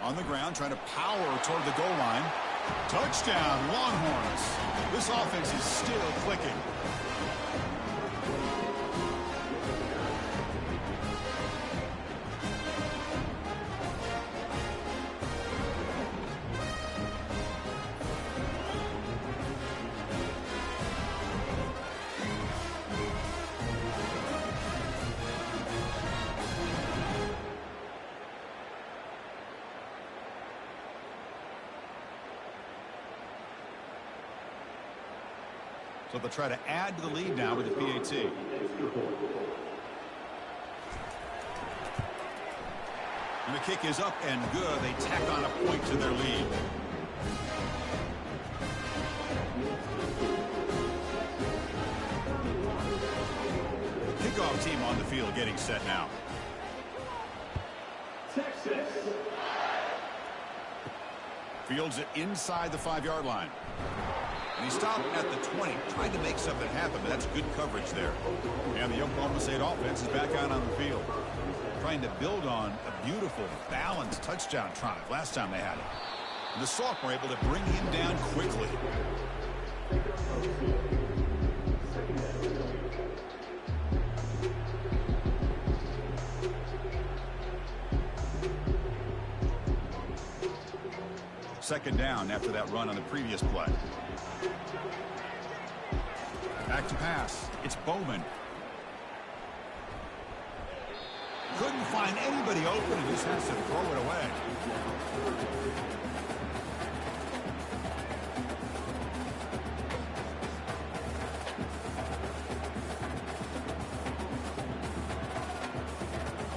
On the ground, trying to power toward the goal line. Touchdown, Longhorns. This offense is still clicking. So they'll try to add to the lead now with the PAT. And the kick is up and good. They tack on a point to their lead. Kickoff team on the field getting set now. Texas. Fields it inside the 5-yard line. And he stopped at the 20, trying to make something happen, but that's good coverage there. And the Oklahoma State offense is back out on the field, trying to build on a beautiful, balanced touchdown drive last time they had it. And the Sock were able to bring him down quickly. Second down after that run on the previous play. Back to pass. It's Bowman. Couldn't find anybody open and just has to throw it away.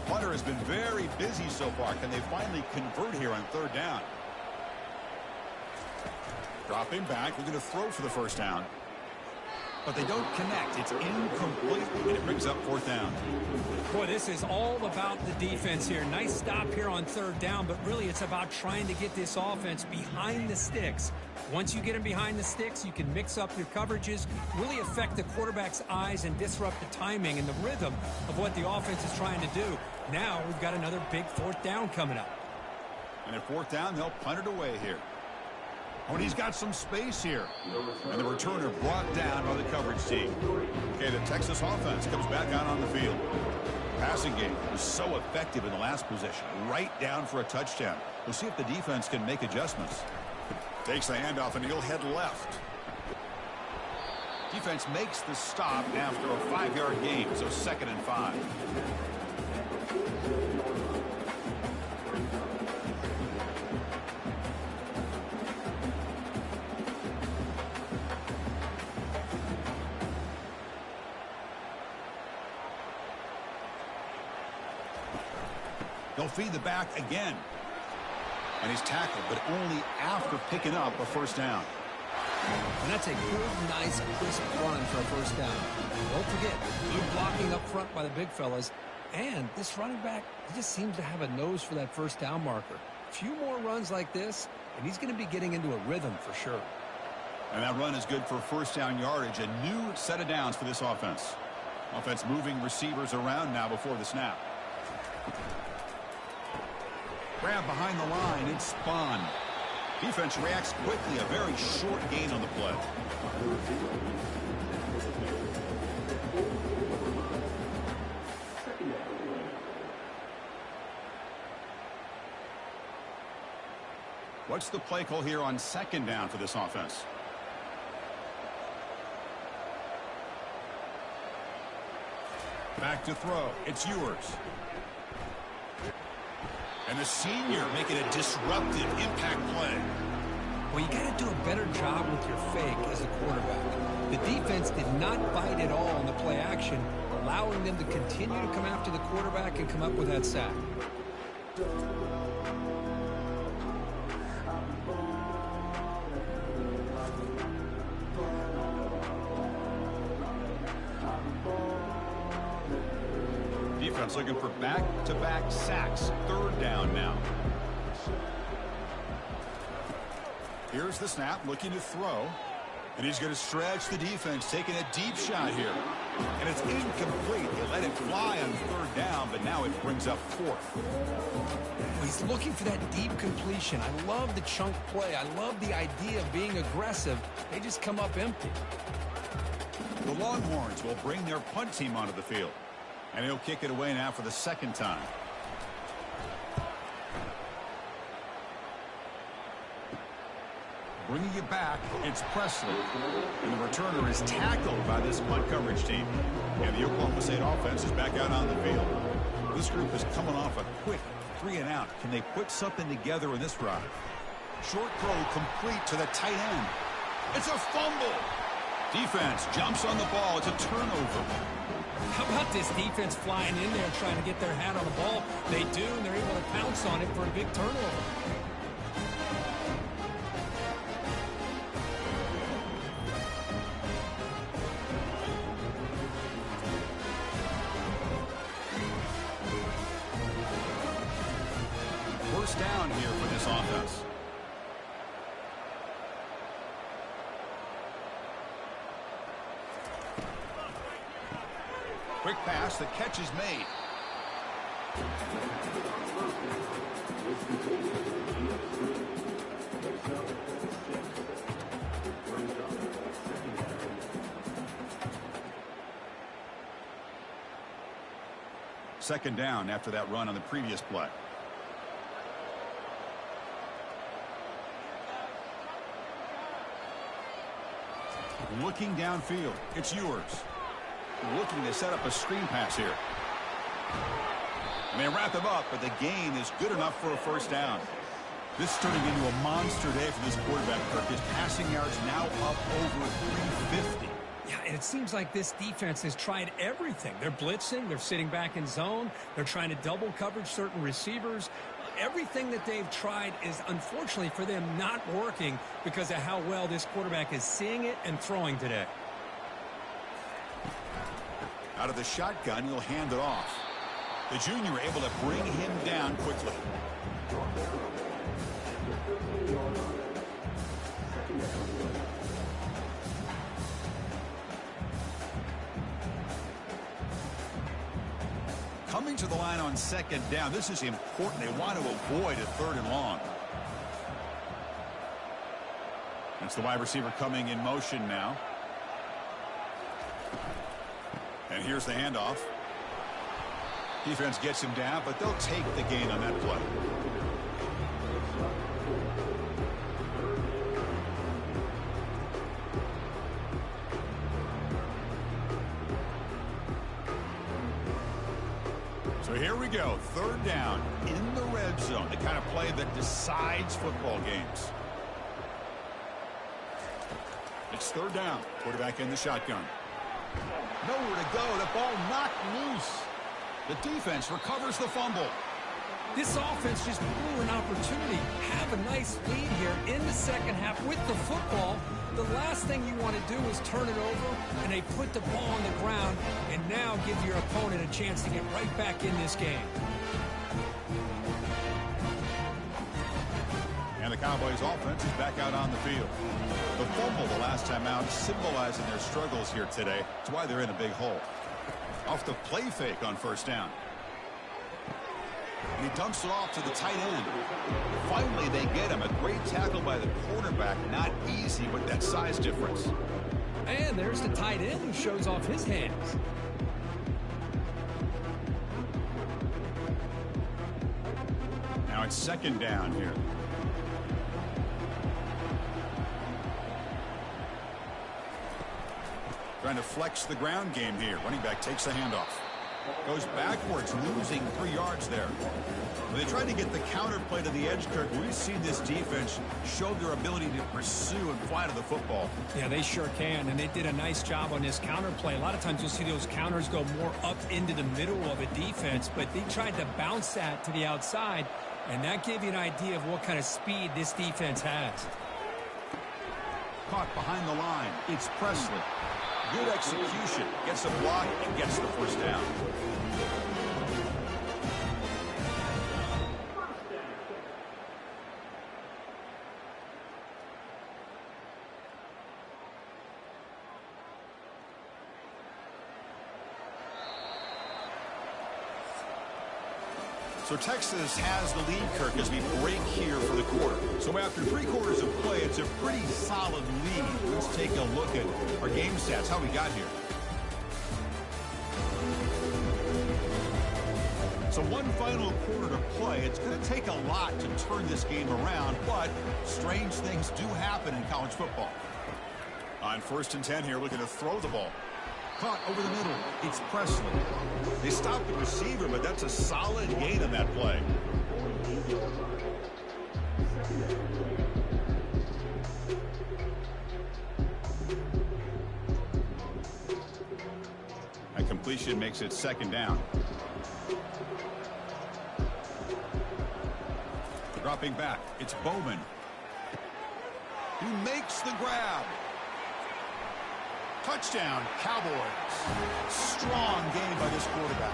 Punter has been very busy so far. Can they finally convert here on third down? Dropping back, looking to throw for the first down. But they don't connect. It's incomplete, and it brings up fourth down. Boy, this is all about the defense here. Nice stop here on third down, but really it's about trying to get this offense behind the sticks. Once you get them behind the sticks, you can mix up your coverages, really affect the quarterback's eyes and disrupt the timing and the rhythm of what the offense is trying to do. Now we've got another big fourth down coming up. And at fourth down, they'll punt it away here. Oh, and he's got some space here. And the returner brought down by the coverage team. Okay, the Texas offense comes back out on the field. Passing game was so effective in the last possession. Right down for a touchdown. We'll see if the defense can make adjustments. Takes the handoff and he'll head left. Defense makes the stop after a 5-yard gain, so 2nd and 5. They'll feed the back again. And he's tackled, but only after picking up a first down. And that's a good, nice, crisp run for a first down. Don't forget, good blocking up front by the big fellas. And this running back, he just seems to have a nose for that first down marker. A few more runs like this, and he's going to be getting into a rhythm for sure. And that run is good for first down yardage. A new set of downs for this offense. Offense moving receivers around now before the snap. Grab behind the line, it's spun. Defense reacts quickly, a very short gain on the play. What's the play call here on second down for this offense? Back to throw, it's Ewers. And the senior making a disruptive impact play. Well, you got to do a better job with your fake as a quarterback. The defense did not bite at all on the play action, allowing them to continue to come after the quarterback and come up with that sack. Defense looking for back-to-back sacks. Third down now. Here's the snap, looking to throw. And he's going to stretch the defense, taking a deep shot here. And it's incomplete. They let it fly on third down, but now it brings up fourth. He's looking for that deep completion. I love the chunk play. I love the idea of being aggressive. They just come up empty. The Longhorns will bring their punt team onto the field. And he'll kick it away now for the second time. Bringing it back, it's Presley. And the returner is tackled by this punt coverage team. And the Oklahoma State offense is back out on the field. This group is coming off a quick 3-and-out. Can they put something together in this drive? Short throw complete to the tight end. It's a fumble. Defense jumps on the ball. It's a turnover. How about this defense flying in there trying to get their hat on the ball? They do, and they're able to pounce on it for a big turnover. First down here for this offense. Quick pass, the catch is made. Second down after that run on the previous play. Looking downfield, it's yours. Looking to set up a screen pass here. And they wrap him up, but the gain is good enough for a first down. This is turning into a monster day for this quarterback, Kirk. His passing yards now up over 350. Yeah, and it seems like this defense has tried everything. They're blitzing, they're sitting back in zone, they're trying to double coverage certain receivers. Everything that they've tried is, unfortunately for them, not working because of how well this quarterback is seeing it and throwing today. Out of the shotgun, he'll hand it off. The junior able to bring him down quickly. Coming to the line on second down. This is important. They want to avoid a third and long. That's the wide receiver coming in motion now. And here's the handoff. Defense gets him down, but they'll take the gain on that play. So here we go, third down in the red zone, the kind of play that decides football games. It's third down, quarterback in the shotgun. Nowhere to go, the ball knocked loose. The defense recovers the fumble. This offense just blew an opportunity. Have a nice lead here in the second half with the football. The last thing you want to do is turn it over, and they put the ball on the ground and now give your opponent a chance to get right back in this game. And the Cowboys offense is back out on the field. The fumble the last time out symbolizing their struggles here today. That's why they're in a big hole. Off the play fake on first down. And he dumps it off to the tight end. Finally, they get him. A great tackle by the quarterback. Not easy with that size difference. And there's the tight end who shows off his hands. Now it's second down here. Trying to flex the ground game here. Running back takes the handoff. Goes backwards, losing 3 yards there. When they tried to get the counter play to the edge, Kirk, we've seen this defense show their ability to pursue and fly to the football. Yeah, they sure can, and they did a nice job on this counter play. A lot of times you'll see those counters go more up into the middle of a defense, but they tried to bounce that to the outside, and that gave you an idea of what kind of speed this defense has. Caught behind the line. It's Presley. Good execution. Gets a block and gets the first down. So Texas has the lead, Kirk, as we break here for the quarter. So after 3 quarters of play, it's a pretty solid lead. Let's take a look at our game stats, how we got here. So one final quarter to play. It's going to take a lot to turn this game around, but strange things do happen in college football. On 1st and 10 here, looking to throw the ball. Caught over the middle. It's Presley. They stopped the receiver, but that's a solid gain on that play. A completion makes it 2nd down. Dropping back, it's Bowman. He makes the grab. Touchdown, Cowboys. Strong game by this quarterback.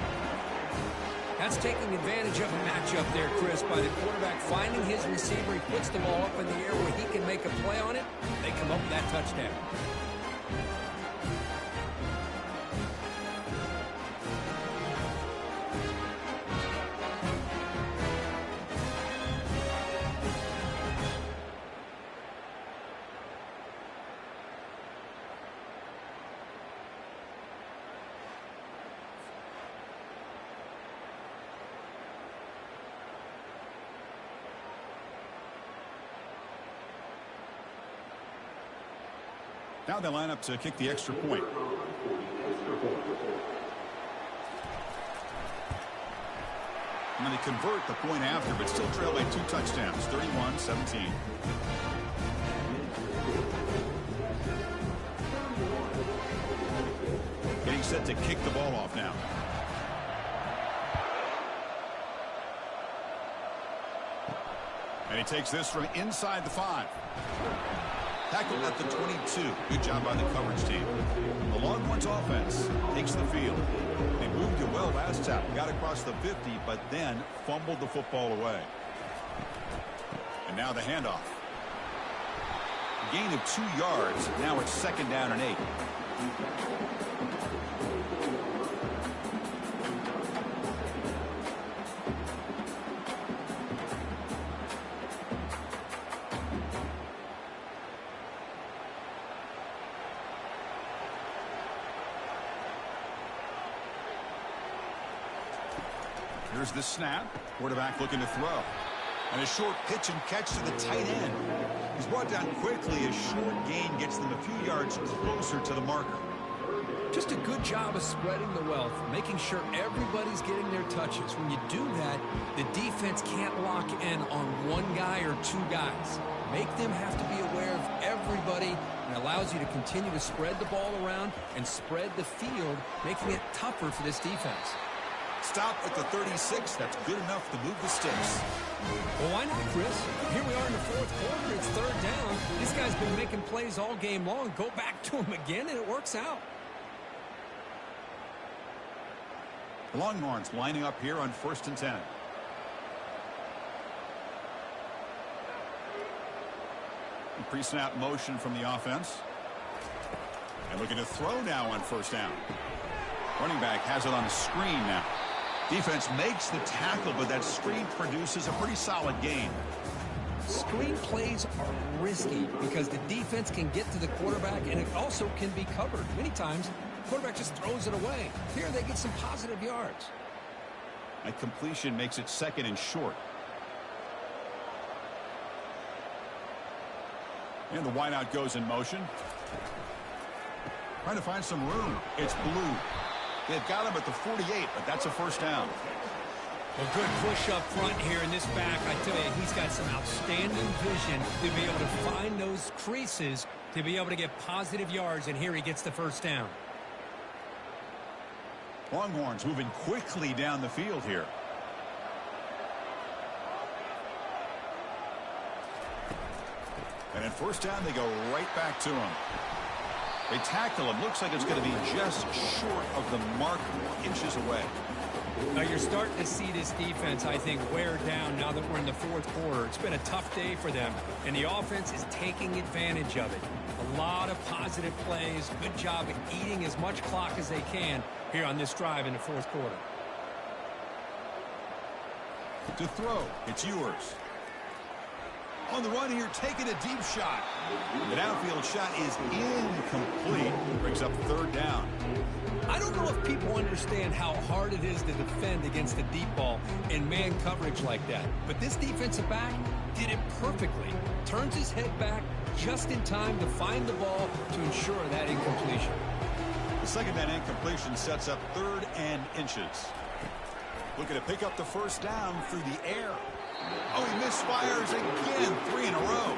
That's taking advantage of a matchup there, Chris, by the quarterback finding his receiver. He puts the ball up in the air where he can make a play on it. They come up with that touchdown. Now they line up to kick the extra point. And then they convert the point after, but still trail by 2 touchdowns, 31-17. Getting set to kick the ball off now. And he takes this from inside the 5. Tackled at the 22. Good job by the coverage team. The Longhorns offense takes the field. They moved it well last time. Got across the 50, but then fumbled the football away. And now the handoff. A gain of 2 yards. Now it's 2nd down and 8. Here's the snap. Quarterback looking to throw. And a short pitch and catch to the tight end. He's brought down quickly. A short gain gets them a few yards closer to the marker. Just a good job of spreading the wealth, making sure everybody's getting their touches. When you do that, the defense can't lock in on 1 guy or 2 guys. Make them have to be aware of everybody, and allows you to continue to spread the ball around and spread the field, making it tougher for this defense. Stop at the 36. That's good enough to move the sticks. Well, why not, Chris? Here we are in the 4th quarter. It's 3rd down. This guy's been making plays all game long. Go back to him again, and it works out. The Longhorns lining up here on 1st and 10. Pre-snap motion from the offense. And looking to throw now on 1st down. Running back has it on a screen now. Defense makes the tackle, but that screen produces a pretty solid gain. Screen plays are risky because the defense can get to the quarterback, and it also can be covered. Many times, the quarterback just throws it away. Here, they get some positive yards. A completion makes it 2nd and short. And the wideout goes in motion. Trying to find some room. It's Blue. They've got him at the 48, but that's a 1st down. Well, good push up front here in this back. I tell you, he's got some outstanding vision to be able to find those creases to be able to get positive yards, and here he gets the 1st down. Longhorns moving quickly down the field here. And in 1st down, they go right back to him. They tackle him. Looks like it's going to be just short of the mark, inches away. Now you're starting to see this defense, I think, wear down now that we're in the 4th quarter. It's been a tough day for them, and the offense is taking advantage of it. A lot of positive plays. Good job of eating as much clock as they can here on this drive in the 4th quarter. To throw, it's yours. On the run here, taking a deep shot. The downfield shot is incomplete. Brings up third down. I don't know if people understand how hard it is to defend against a deep ball in man coverage like that. But this defensive back did it perfectly. Turns his head back just in time to find the ball to ensure that incompletion. The second down incompletion sets up 3rd and inches. Looking to pick up the first down through the air. Oh, he misfires again, 3 in a row.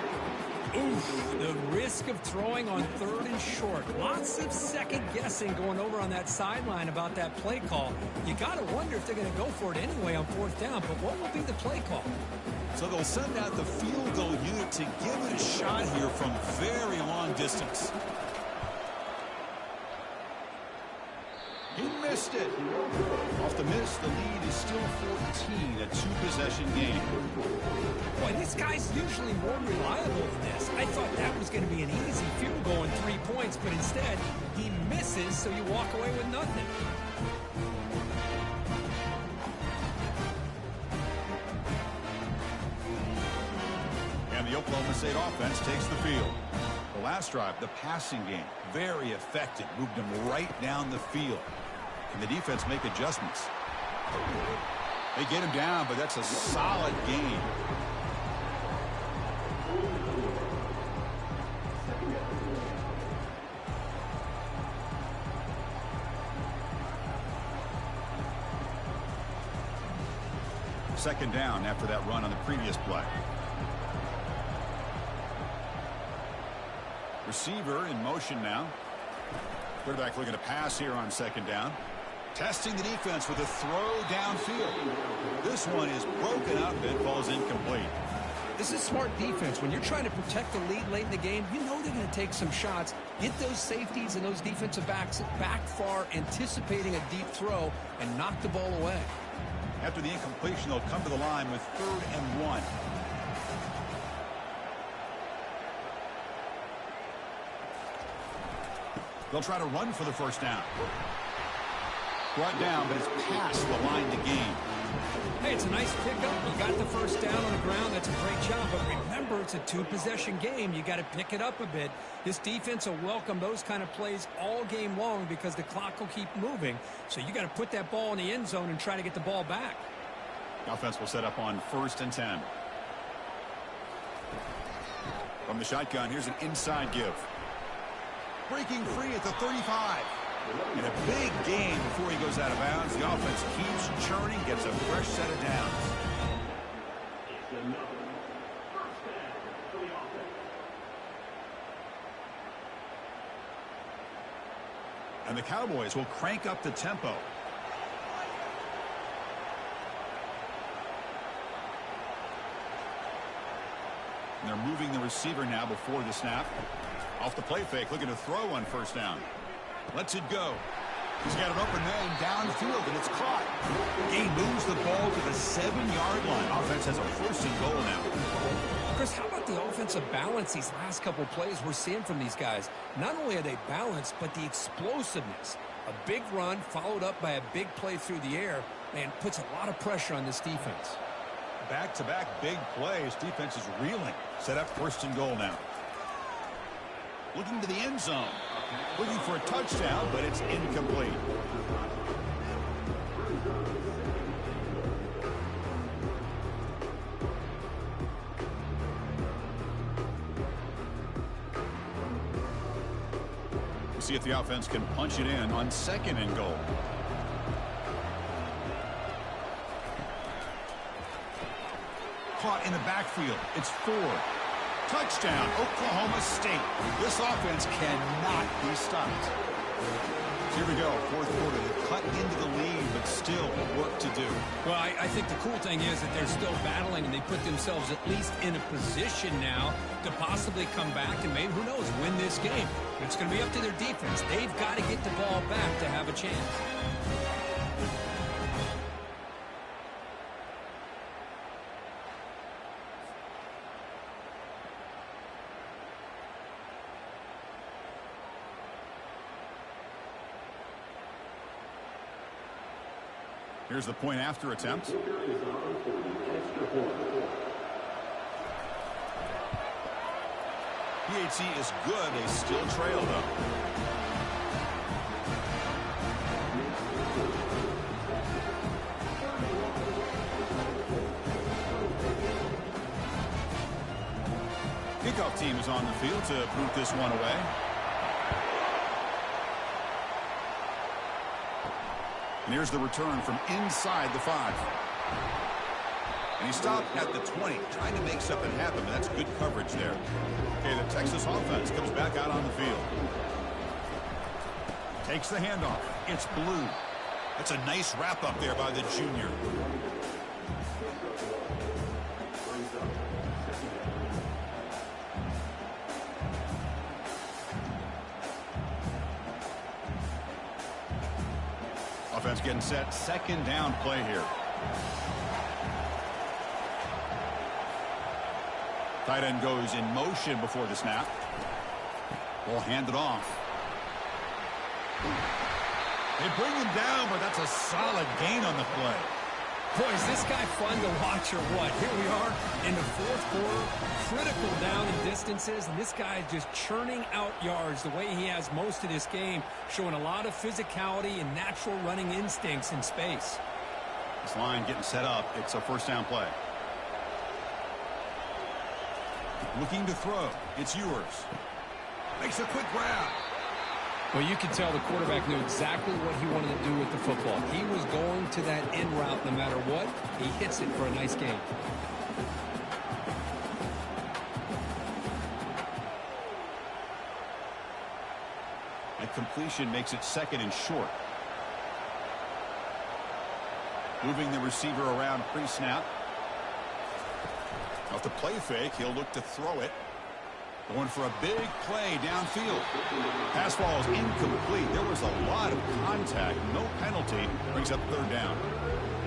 Oof, the risk of throwing on 3rd and short. Lots of second guessing going over on that sideline about that play call. You got to wonder if they're going to go for it anyway on 4th down, but what will be the play call? So they'll send out the field goal unit to give it a shot here from very long distance. He missed it. Off the miss, the lead is still 14, a 2-possession game. Boy, this guy's usually more reliable than this. I thought that was going to be an easy field goal and 3 points, but instead, he misses, so you walk away with nothing. And the Oklahoma State offense takes the field. The last drive, the passing game, very effective. Moved them right down the field. And the defense make adjustments. They get him down, but that's a solid game. Second down after that run on the previous play. Receiver in motion now. Quarterback looking to pass here on second down. Testing the defense with a throw downfield. This one is broken up and falls incomplete. This is smart defense. When you're trying to protect the lead late in the game, you know they're going to take some shots, get those safeties and those defensive backs back far, anticipating a deep throw, and knock the ball away. After the incompletion, they'll come to the line with 3rd and 1. They'll try to run for the first down. Brought down, but it's past the line to gain. Hey, it's a nice pickup. You got the first down on the ground. That's a great job. But remember, it's a 2-possession game. You got to pick it up a bit. This defense will welcome those kind of plays all game long because the clock will keep moving. So you got to put that ball in the end zone and try to get the ball back. The offense will set up on 1st and 10. From the shotgun, here's an inside give. Breaking free at the 35. And a big gain before he goes out of bounds. The offense keeps churning, gets a fresh set of downs. And the Cowboys will crank up the tempo. And they're moving the receiver now before the snap. Off the play fake, looking to throw on first down. Lets it go. He's got an open man downfield, and it's caught. He moves the ball to the 7-yard line. Offense has a 1st and goal now. Chris, how about the offensive balance these last couple plays we're seeing from these guys? Not only are they balanced, but the explosiveness. A big run followed up by a big play through the air, man, puts a lot of pressure on this defense. Back-to-back big plays. Defense is reeling. Set up 1st and goal now. Looking to the end zone. Looking for a touchdown, but it's incomplete. We'll see if the offense can punch it in on 2nd and goal. Caught in the backfield. It's 4. Touchdown, Oklahoma State. This offense cannot be stopped. Here we go, 4th quarter. They cut into the lead, but still work to do. Well, I think the cool thing is that they're still battling, and they put themselves at least in a position now to possibly come back and maybe, who knows, win this game. But it's going to be up to their defense. They've got to get the ball back to have a chance. Here's the point after attempt. PAT is good. They still trail, though. Kickoff team is on the field to boot this one away. And here's the return from inside the 5. And he stopped at the 20, trying to make something happen. That's good coverage there. Okay, the Texas offense comes back out on the field. Takes the handoff. It's Blue. That's a nice wrap up there by the junior. Offense getting set. Second down play here. Tight end goes in motion before the snap. We'll hand it off. They bring him down, but that's a solid gain on the play. Boy, is this guy fun to watch or what? Here we are in the fourth quarter. Critical down and distances, and this guy is just churning out yards the way he has most of this game, showing a lot of physicality and natural running instincts in space. This line getting set up. It's a first down play. Looking to throw. It's yours. Makes a quick grab. Well, you could tell the quarterback knew exactly what he wanted to do with the football. He was going to that end route no matter what. He hits it for a nice gain. That completion makes it second and short. Moving the receiver around pre-snap. Off the play fake, he'll look to throw it. Going for a big play downfield. Pass ball is incomplete. There was a lot of contact. No penalty. Brings up third down.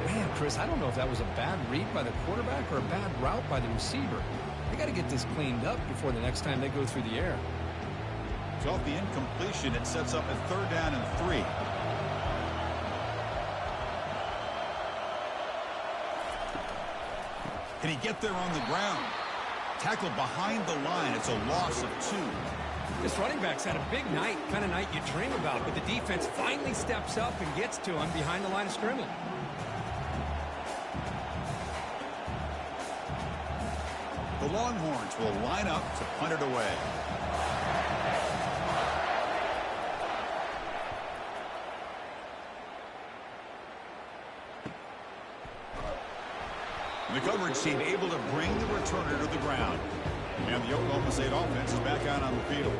Man, Chris, I don't know if that was a bad read by the quarterback or a bad route by the receiver. They got to get this cleaned up before the next time they go through the air. So off the incompletion, it sets up a third down and 3. Can he get there on the ground? Tackled behind the line. It's a loss of 2. This running back's had a big night, kind of night you dream about, but the defense finally steps up and gets to him behind the line of scrimmage. The Longhorns will line up to punt it away. The coverage team able to bring the returner to the ground. And the Oklahoma State offense is back out on the field.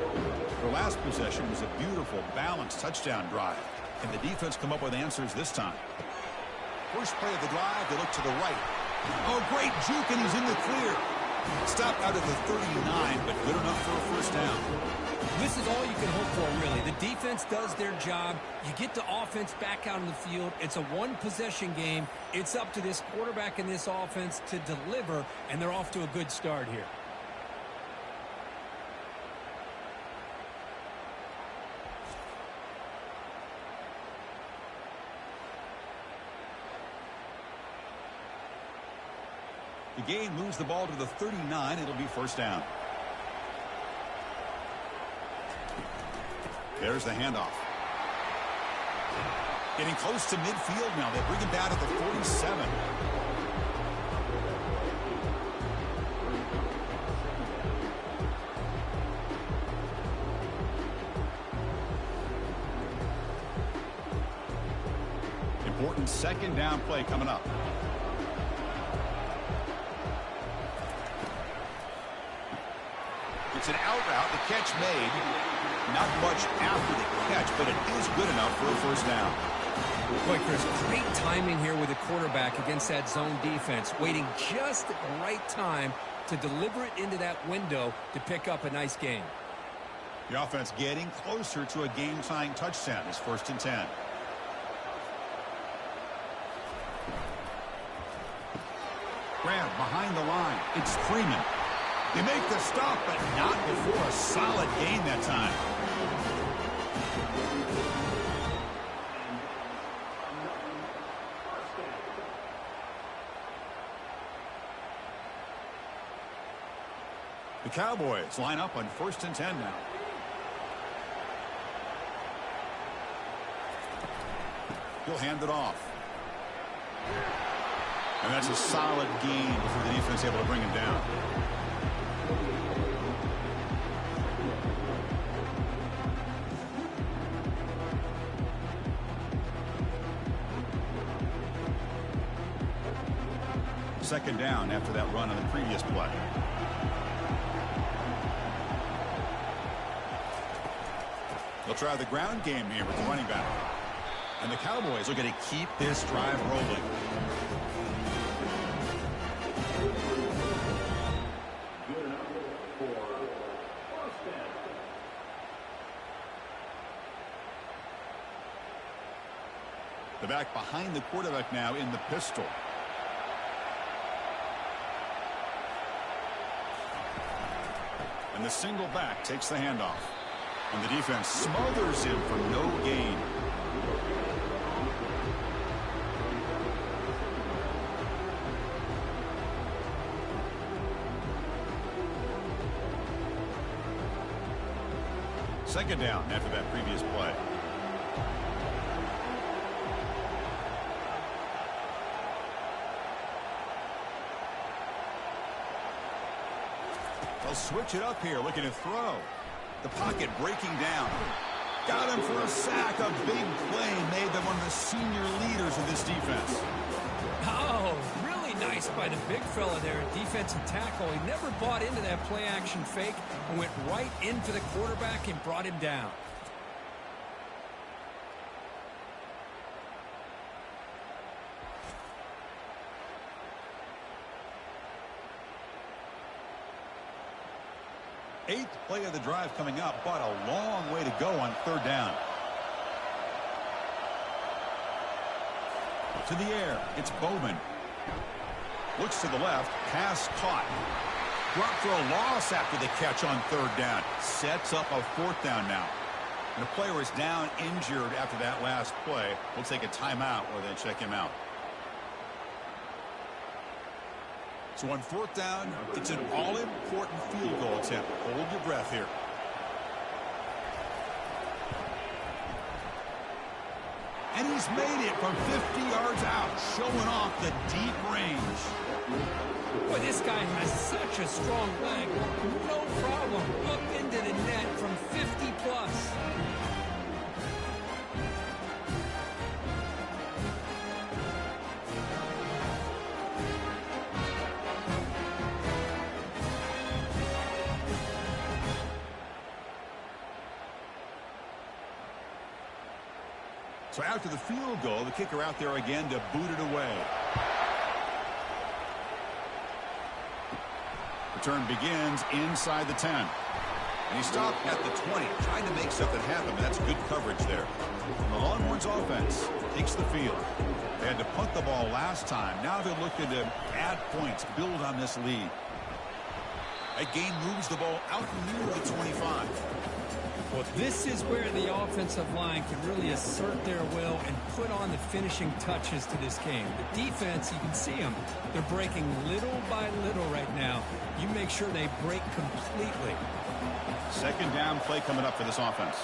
Their last possession was a beautiful, balanced touchdown drive. Can the defense come up with answers this time? First play of the drive, they look to the right. Oh, great juke, and he's in the clear. Stopped out of the 39, but good enough for a first down. This is all you can hope for, really. The defense does their job. You get the offense back out on the field. It's a one-possession game. It's up to this quarterback and this offense to deliver, and they're off to a good start here. The gain moves the ball to the 39. It'll be first down. There's the handoff. Getting close to midfield now. They bring him down at the 47. Important second down play coming up. It's an out route. The catch made. Not much after the catch, but it is good enough for a first down. Boy, Chris, great timing here with the quarterback against that zone defense, waiting just at the right time to deliver it into that window to pick up a nice gain. The offense getting closer to a game-tying touchdown. It's first and 10. Grab behind the line. It's Freeman. They make the stop, but not before a solid gain that time. The Cowboys line up on 1st and 10 now. He'll hand it off. And that's a solid gain before the defense able to bring him down. Second down after that run on the previous play. They'll try the ground game here with the running back. And the Cowboys are going to keep this drive rolling. The back behind the quarterback now in the pistol. And the single back takes the handoff. And the defense smothers him for no gain. Second down after that previous play. They'll switch it up here, looking to throw. The pocket breaking down. Got him for a sack. A big play made them one of the senior leaders of this defense. Oh, really nice by the big fella there at defensive tackle. He never bought into that play-action fake and went right into the quarterback and brought him down. Eighth play of the drive coming up, but a long way to go on third down. To the air, it's Bowman. Looks to the left, pass caught. Dropped for a loss after the catch on third down. Sets up a fourth down now. And the player is down injured after that last play. We'll take a timeout or then check him out. So on fourth down, it's an all-important field goal attempt. Hold your breath here. And he's made it from 50 yards out, showing off the deep range. Boy, this guy has such a strong leg. No problem. Up into the net from 50 plus. So after the field goal, the kicker out there again to boot it away. Return begins inside the 10. And he stopped at the 20, trying to make something happen, but that's good coverage there. And the Longhorns offense takes the field. They had to punt the ball last time. Now they're looking to add points, build on this lead. That game moves the ball out near the 25. Well, this is where the offensive line can really assert their will and put on the finishing touches to this game. The defense, you can see them. They're breaking little by little right now. You make sure they break completely. Second down play coming up for this offense.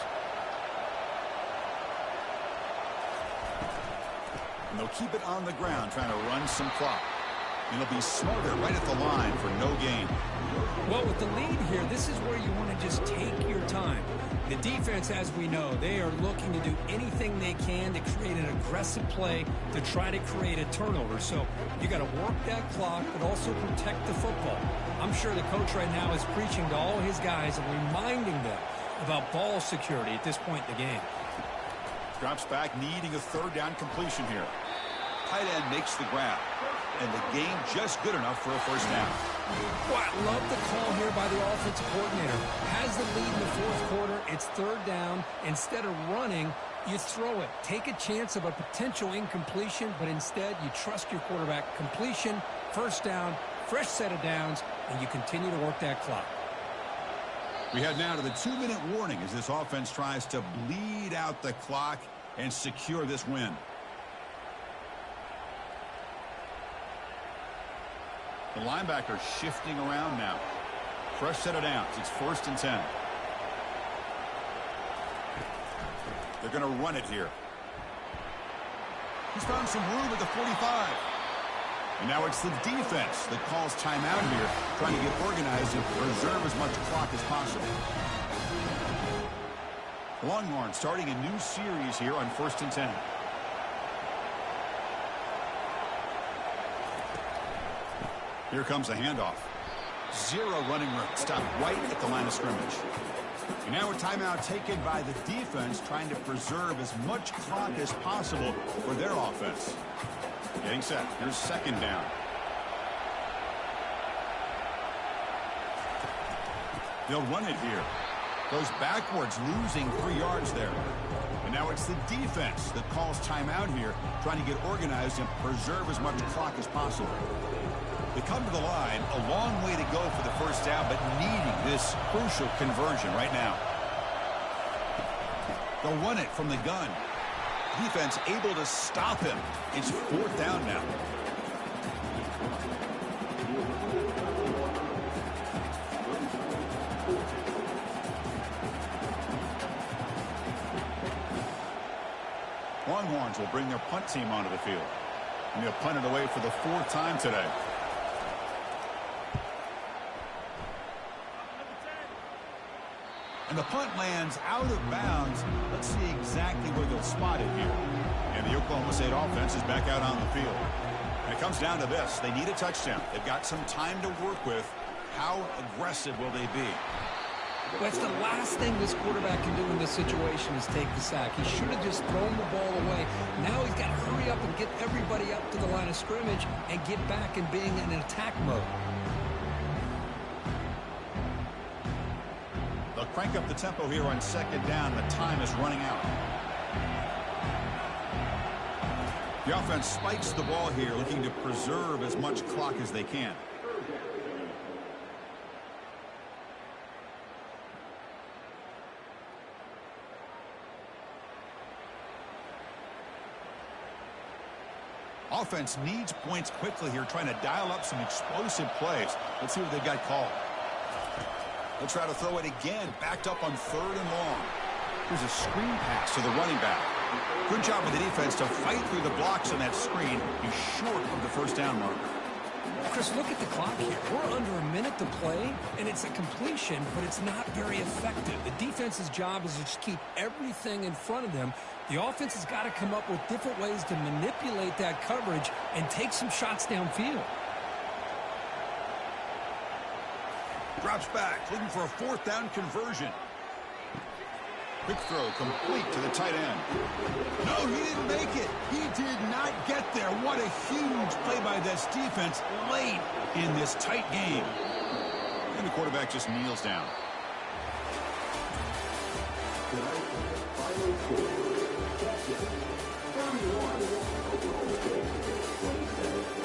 And they'll keep it on the ground, trying to run some clock. And they'll be smarter right at the line for no gain. Well, with the lead here, this is where you want to just take your time. The defense, as we know, they are looking to do anything they can to create an aggressive play to try to create a turnover. So you got to work that clock, but also protect the football. I'm sure the coach right now is preaching to all his guys and reminding them about ball security at this point in the game. Drops back, needing a third down completion here. Tight end makes the grab. And the game just good enough for a first down. Well, I love the call here by the offensive coordinator. Has the lead in the fourth quarter. It's third down. Instead of running, you throw it. Take a chance of a potential incompletion, but instead you trust your quarterback. Completion, first down, fresh set of downs, and you continue to work that clock. We head now to the 2-minute warning as this offense tries to bleed out the clock and secure this win. The linebacker shifting around now. Fresh set of downs. It's 1st and 10. They're going to run it here. He's found some room at the 45. And now it's the defense that calls timeout here, trying to get organized and preserve as much clock as possible. Longhorns starting a new series here on 1st and 10. Here comes a handoff. 0 running room. Stopped right at the line of scrimmage. And now a timeout taken by the defense, trying to preserve as much clock as possible for their offense. Getting set. Here's 2nd down. They'll run it here. Goes backwards, losing 3 yards there. And now it's the defense that calls timeout here, trying to get organized and preserve as much clock as possible. They come to the line, a long way to go for the 1st down, but needing this crucial conversion right now. They'll run it from the gun. Defense able to stop him. It's 4th down now. Longhorns will bring their punt team onto the field. And they'll punt it away for the 4th time today. And the punt lands out of bounds. Let's see exactly where they'll spot it here. And the Oklahoma State offense is back out on the field. And it comes down to this. They need a touchdown. They've got some time to work with. How aggressive will they be? Well, it's the last thing this quarterback can do in this situation is take the sack. He should have just thrown the ball away. Now he's got to hurry up and get everybody up to the line of scrimmage and get back and being in attack mode. They'll crank up the tempo here on 2nd down. The time is running out. The offense spikes the ball here, looking to preserve as much clock as they can. Offense needs points quickly here, trying to dial up some explosive plays. Let's see what they've got called. They'll try to throw it again, backed up on 3rd and long. Here's a screen pass to the running back. Good job with the defense to fight through the blocks on that screen. He's short of the 1st down marker. Chris, look at the clock here. We're under a minute to play, and it's a completion, but it's not very effective. The defense's job is to just keep everything in front of them. The offense has got to come up with different ways to manipulate that coverage and take some shots downfield. Drops back, looking for a 4th down conversion. Quick throw complete to the tight end. No, he didn't make it. He did not get there. What a huge play by this defense late in this tight game. And the quarterback just kneels down. Final score, Texas 31, Oklahoma State 27.